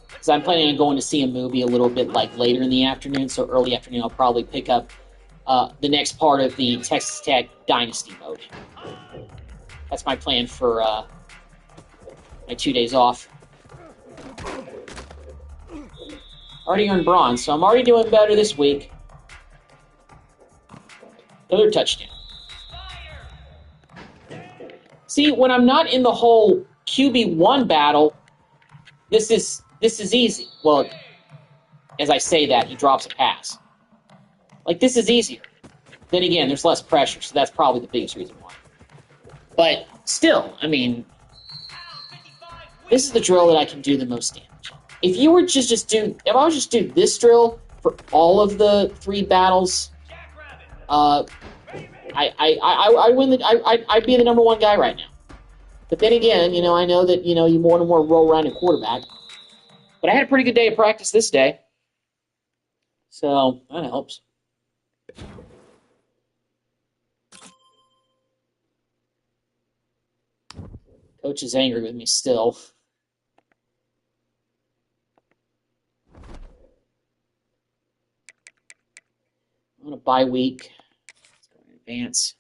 Because I'm planning on going to see a movie a little bit later in the afternoon, so early afternoon I'll probably pick up the next part of the Texas Tech Dynasty mode. That's my plan for my 2 days off. Already earned bronze, so I'm already doing better this week. Another touchdown. See, when I'm not in the whole QB1 battle, this is easy. Well, as I say that, he drops a pass. This is easier. Then again, there's less pressure, so that's probably the biggest reason why. But still, I mean, this is the drill that I can do the most damage. If I was just do this drill for all of the 3 battles, I win. I'd be the number 1 guy right now. But then again, I know that you more and more roll around a quarterback. But I had a pretty good day of practice this day, so that helps. Coach is angry with me still. I'm on a bye week. Let's go in advance.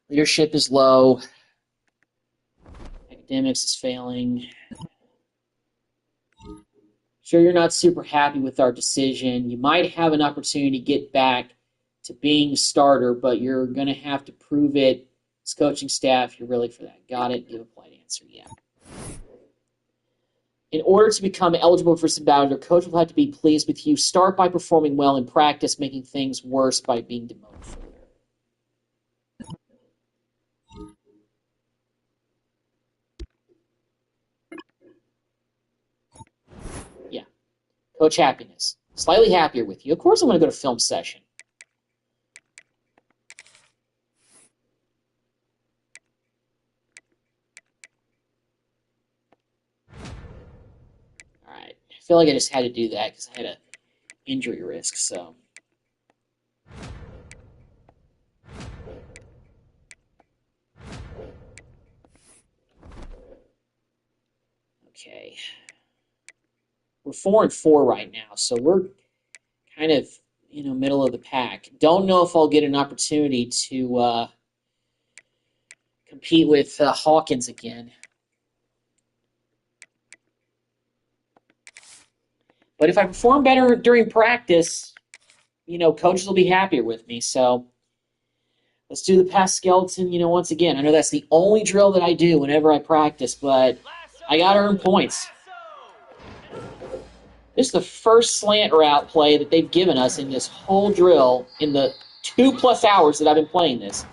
Leadership is low. Academics is failing. Sure, you're not super happy with our decision. You might have an opportunity to get back to being a starter, but you're going to have to prove it. As coaching staff, you're really for that. Got it? Give a polite answer. Yeah. In order to become eligible for sabbatical, your coach will have to be pleased with you. Start by performing well in practice, making things worse by being demoted further. Yeah. Coach Happiness. Slightly happier with you. Of course I'm going to go to film session. All right. I feel like I just had to do that because I had an injury risk, so... Okay. We're 4-4 right now, so we're kind of, middle of the pack. Don't know if I'll get an opportunity to compete with Hawkins again. But if I perform better during practice, coaches will be happier with me. So let's do the pass skeleton, once again. I know that's the only drill that I do whenever I practice, but I got to earn points. This is the first slant route play that they've given us in this whole drill in the 2+ hours that I've been playing this.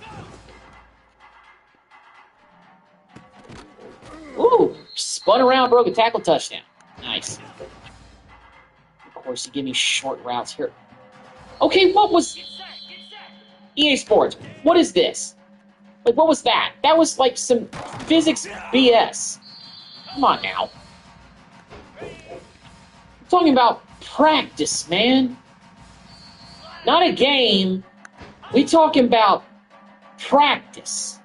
Ooh, spun around, broke a tackle, touchdown. Nice. Of course, you give me short routes here. Okay, what was... EA Sports, what is this? Like, what was that? That was like some physics BS. Come on now. I'm talking about practice, man. Not a game. We talking about practice.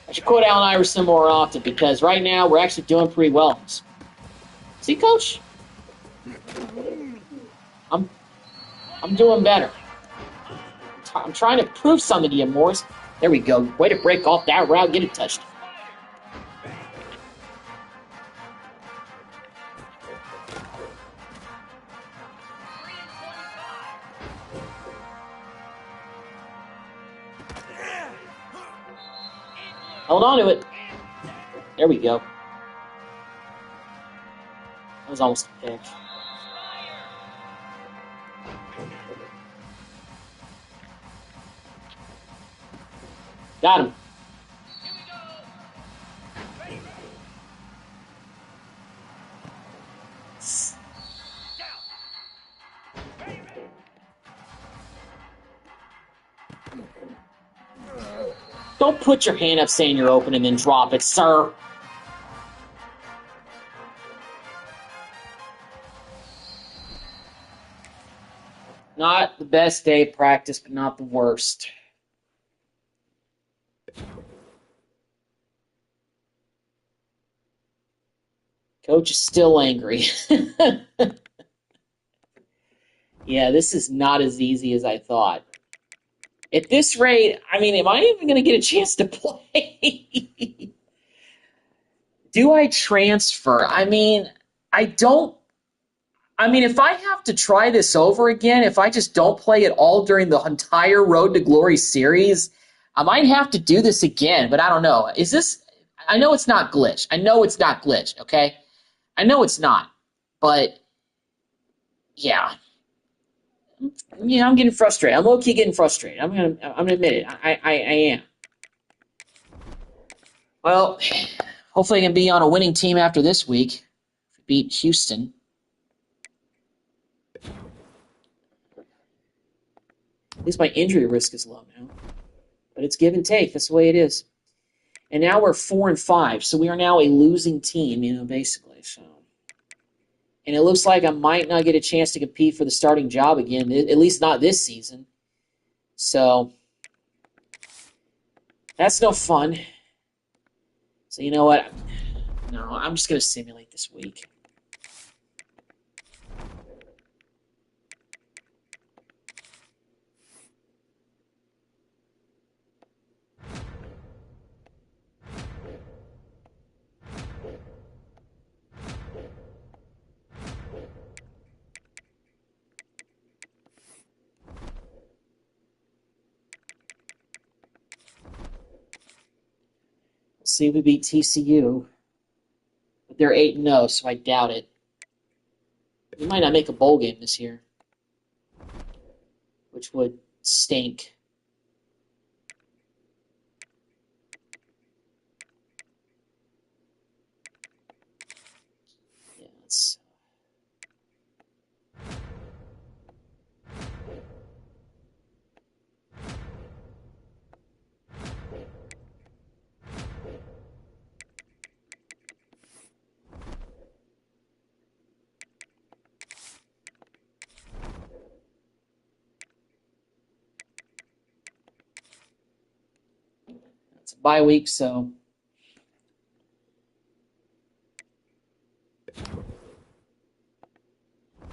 I should quote Allen Iverson more often because right now we're actually doing pretty well. See, Coach? I'm doing better. I'm trying to prove something to you, Morris. There we go. Way to break off that route, get it touched. Hold on to it. There we go. That was almost a pick. Got him. Don't put your hand up saying you're open and then drop it, sir. Not the best day of practice, but not the worst. Coach is still angry. Yeah, this is not as easy as I thought. At this rate, I mean, am I even going to get a chance to play? Do I transfer? I mean, if I have to try this over again, if I just don't play at all during the entire Road to Glory series, I might have to do this again, but I don't know. I know it's not glitch. Okay? I know it's not. But, yeah. Yeah, I'm getting frustrated. I'm low-key getting frustrated. I'm gonna admit it. I am. Well, hopefully I can be on a winning team after this week. Beat Houston. At least my injury risk is low now. But it's give and take. That's the way it is. And now we're 4-5, so we are now a losing team, basically. So, and it looks like I might not get a chance to compete for the starting job again, at least not this season. So, that's no fun. So, you know what? No, I'm just going to simulate this week. Let's see if we beat TCU. But they're 8-0, so I doubt it. We might not make a bowl game this year, which would stink. Yeah, let's... It's a bye week, so...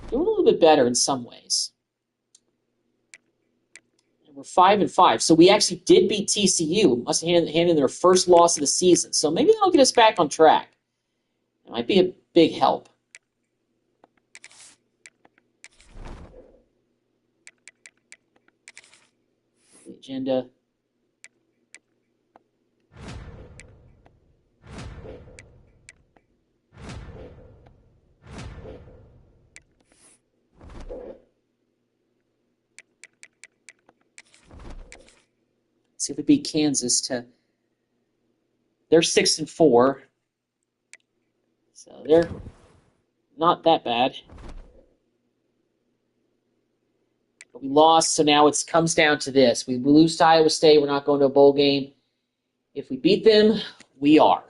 Doing a little bit better in some ways. And we're 5-5, so we actually did beat TCU. Must have handed their first loss of the season, so maybe that'll get us back on track. It might be a big help. The agenda. See if we beat Kansas to... They're 6-4. So they're not that bad. But we lost, so now it comes down to this. We lose to Iowa State, we're not going to a bowl game. If we beat them, we are.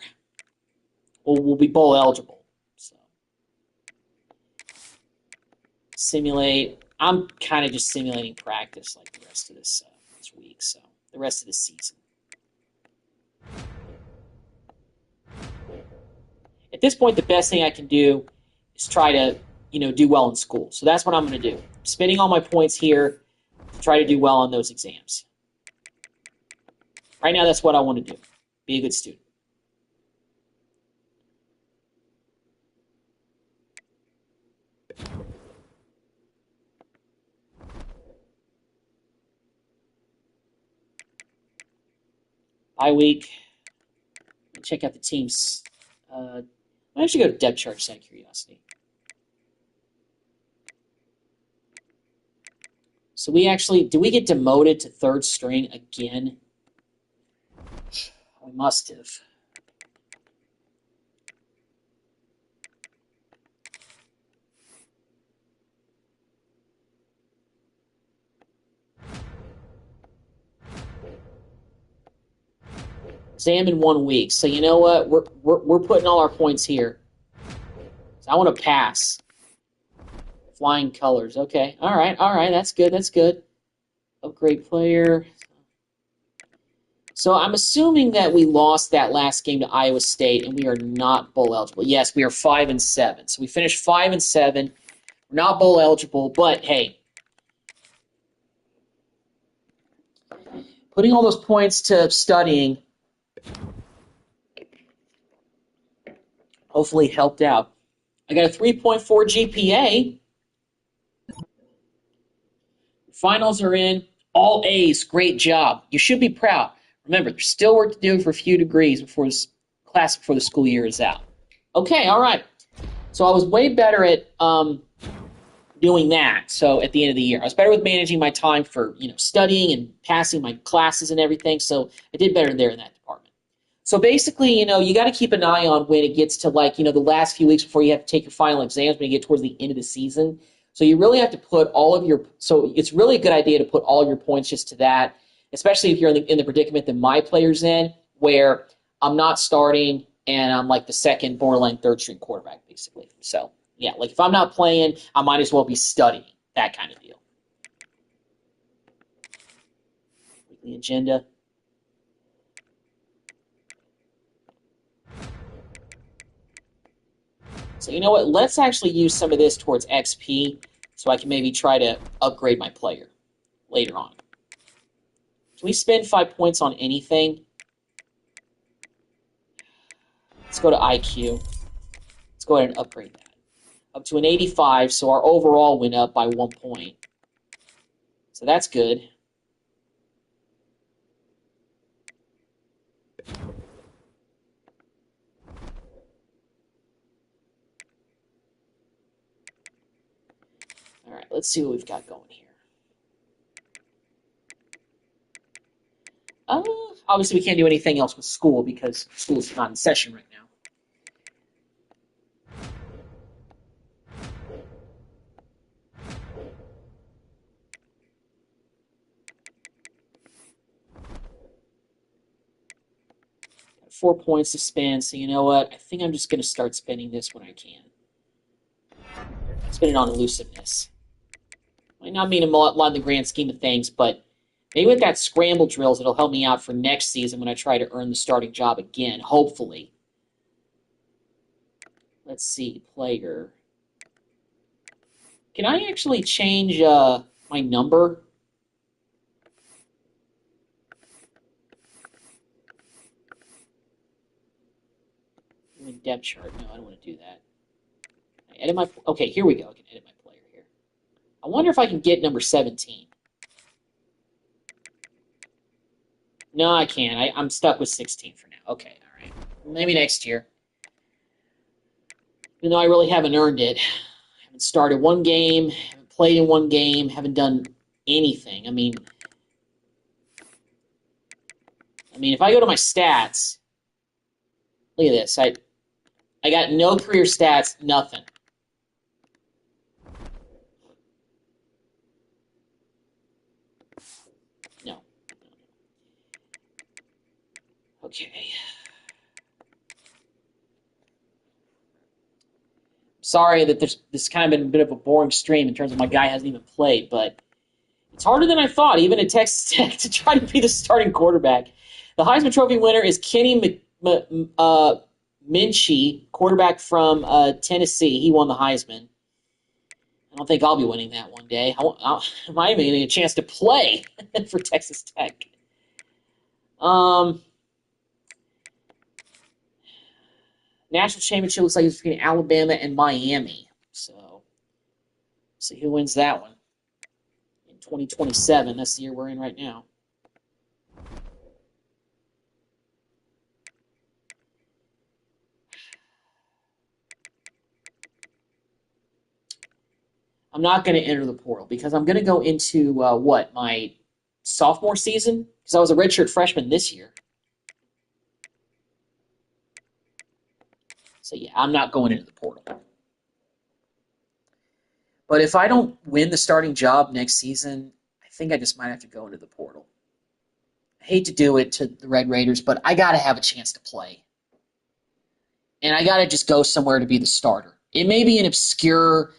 We'll be bowl eligible. So simulate. I'm kind of just simulating practice like the rest of this week, so the rest of the season. At this point, the best thing I can do is try to, do well in school. So that's what I'm going to do. I'm spending all my points here to try to do well on those exams. Right now, that's what I want to do. Be a good student. Bye week. Check out the teams. I should go to depth chart just out of curiosity. So did we get demoted to third string again? We must have. Exam in 1 week. So you know what? We're putting all our points here. So I want to pass. Flying colors. Okay. All right. That's good. Upgrade player. So I'm assuming that we lost that last game to Iowa State and we are not bowl eligible. Yes, we are 5-7. So we finished 5-7. We're not bowl eligible, but hey, putting all those points to studying hopefully helped out. I got a 3.4 GPA. Finals are in. All A's. Great job. You should be proud. Remember, there's still work to do for a few degrees before the school year is out. Okay, all right. So I was way better at doing that. So at the end of the year, I was better with managing my time for studying and passing my classes and everything. So I did better there in that department. So basically, you got to keep an eye on when it gets to the last few weeks before you have to take your final exams when you get towards the end of the season. So you really have to put so it's really a good idea to put all your points just to that, especially if you're in the predicament that my player's in, where I'm not starting and I'm like the second borderline third string quarterback, basically. So yeah, if I'm not playing, I might as well be studying, that kind of deal. Weekly agenda. So you know what? Let's actually use some of this towards XP so I can maybe try to upgrade my player later on. Can we spend 5 points on anything? Let's go to IQ. Let's go ahead and upgrade that. Up to an 85, so our overall went up by 1 point. So that's good. All right, let's see what we've got going here. Obviously, we can't do anything else with school because school's not in session right now. Got 4 points to spend, so you know what? I think I'm just going to start spending this when I can. Spend it on elusiveness. Might not mean a lot in the grand scheme of things, but maybe with that scramble drills, it'll help me out for next season when I try to earn the starting job again, hopefully. Let's see, player. Can I actually change my number? Depth chart. No, I don't want to do that. Edit my. Okay, here we go. I can edit my player here. I wonder if I can get number 17. No, I can't. I'm stuck with 16 for now. Okay, all right. Maybe next year. Even though I really haven't earned it. I haven't started one game, haven't played in one game, haven't done anything. I mean, if I go to my stats, look at this. I got no career stats, nothing. No. Okay. Sorry that this kind of been a bit of a boring stream in terms of my guy hasn't even played, but it's harder than I thought, even at Texas Tech, to try to be the starting quarterback. The Heisman Trophy winner is Kenny Minchie, quarterback from Tennessee. He won the Heisman. I don't think I'll be winning that one day. I might even get a chance to play for Texas Tech. National championship looks like it's between Alabama and Miami. So, see who wins that one. In 2027, that's the year we're in right now. I'm not going to enter the portal because I'm going to go into, my sophomore season? Because I was a redshirt freshman this year. So, yeah, I'm not going into the portal. But if I don't win the starting job next season, I think I just might have to go into the portal. I hate to do it to the Red Raiders, but I got to have a chance to play. And I got to just go somewhere to be the starter. It may be an obscure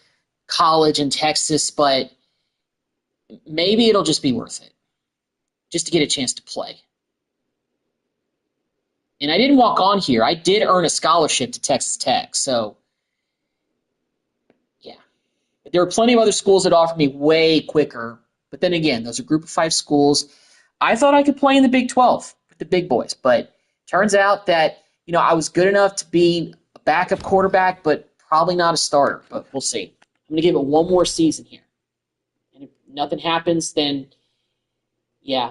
college in Texas, but maybe it'll just be worth it. Just to get a chance to play. And I didn't walk on here. I did earn a scholarship to Texas Tech. So, yeah. But there are plenty of other schools that offered me way quicker. But then again, those are group of 5 schools. I thought I could play in the Big 12 with the big boys. But turns out that, I was good enough to be a backup quarterback, but probably not a starter. But we'll see. I'm going to give it one more season here. And if nothing happens, then, yeah.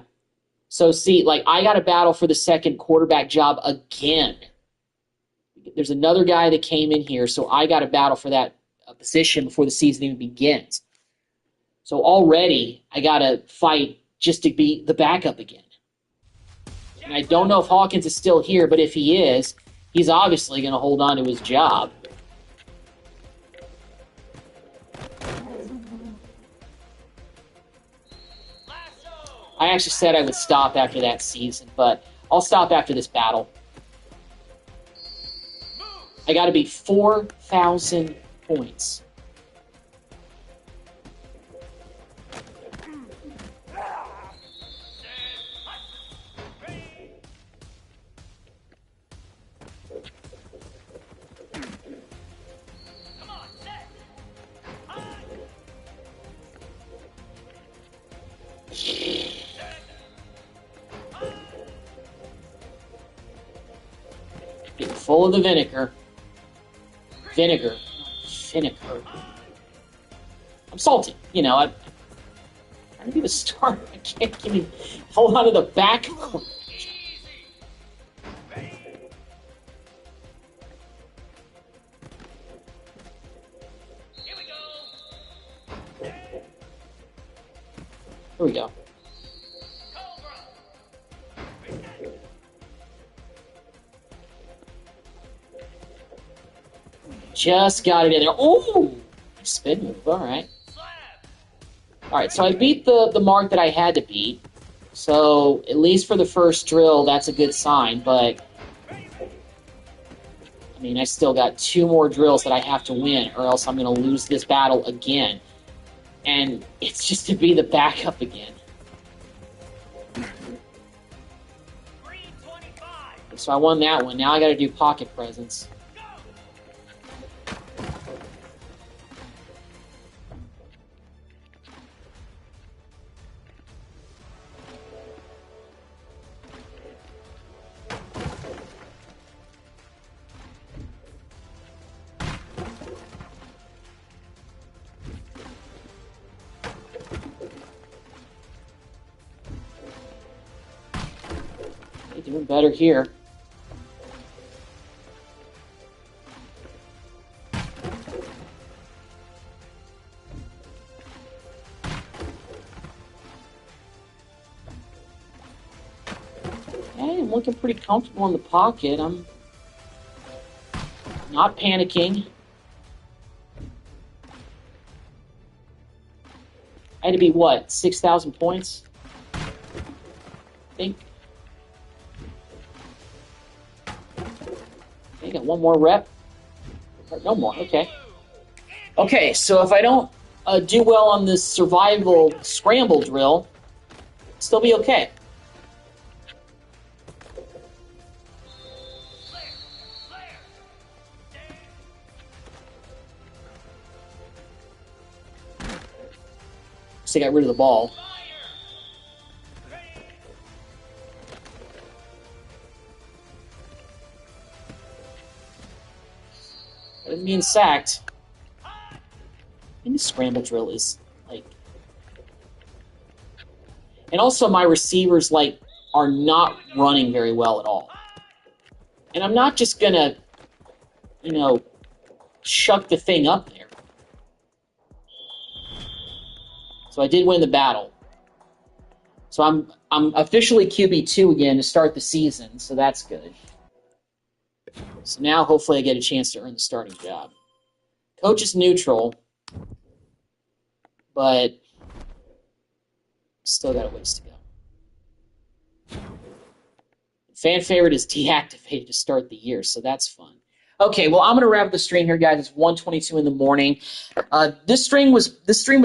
So, see, I got to battle for the second quarterback job again. There's another guy that came in here, so I got to battle for that position before the season even begins. So already I got to fight just to be the backup again. And I don't know if Hawkins is still here, but if he is, he's obviously going to hold on to his job. I actually said I would stop after that season, but I'll stop after this battle. I got to beat 4,000 points. Getting full of the vinegar. Vinegar. I'm salty. I'm trying to be the starter. I can't give me hold on to the back. Here we go. Just got it in there. Ooh! Spin move. All right. All right, so I beat the mark that I had to beat. So at least for the first drill, that's a good sign. But, I mean, I still got 2 more drills that I have to win, or else I'm going to lose this battle again. And it's just to be the backup again. So I won that one. Now I got to do pocket presence. Doing better here. Okay, I'm looking pretty comfortable in the pocket. I'm not panicking. I had to be, what, 6,000 points? I think. Okay, got 1 more rep. Or no more, okay. Okay, so if I don't do well on this survival scramble drill, I'll still be okay. So I got rid of the ball. I didn't mean sacked. And the scramble drill is like, and also my receivers like are not running very well at all. And I'm not just gonna, you know, chuck the thing up there. So I did win the battle. So I'm officially QB2 again to start the season, so that's good. So now hopefully I get a chance to earn the starting job. Coach is neutral, but still got a ways to go. Fan favorite is deactivated to start the year, so that's fun. Okay, well, I'm going to wrap up the stream here, guys. It's 1:22 in the morning. This stream was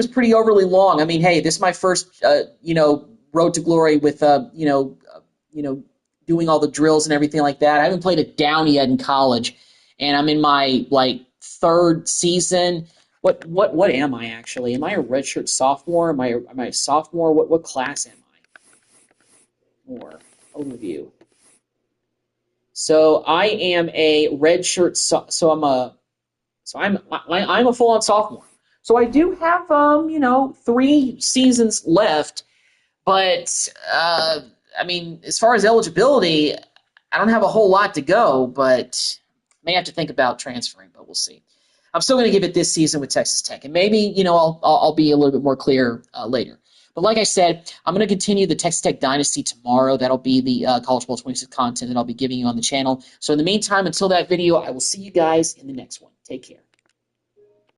pretty overly long. I mean, hey, this is my first, road to glory with, doing all the drills and everything like that. I haven't played it down yet in college, and I'm in my, 3rd season. What am I, actually? Am I a redshirt sophomore? Am I a sophomore? What class am I? More overview. So I am a redshirt. I'm a full-on sophomore. So I do have 3 seasons left, but I mean, as far as eligibility, I don't have a whole lot to go, but may have to think about transferring, but we'll see. I'm still going to give it this season with Texas Tech, and maybe I'll be a little bit more clear later. But like I said, I'm going to continue the Texas Tech Dynasty tomorrow. That'll be the College Bowl 26 content that I'll be giving you on the channel. So in the meantime, until that video, I will see you guys in the next one. Take care.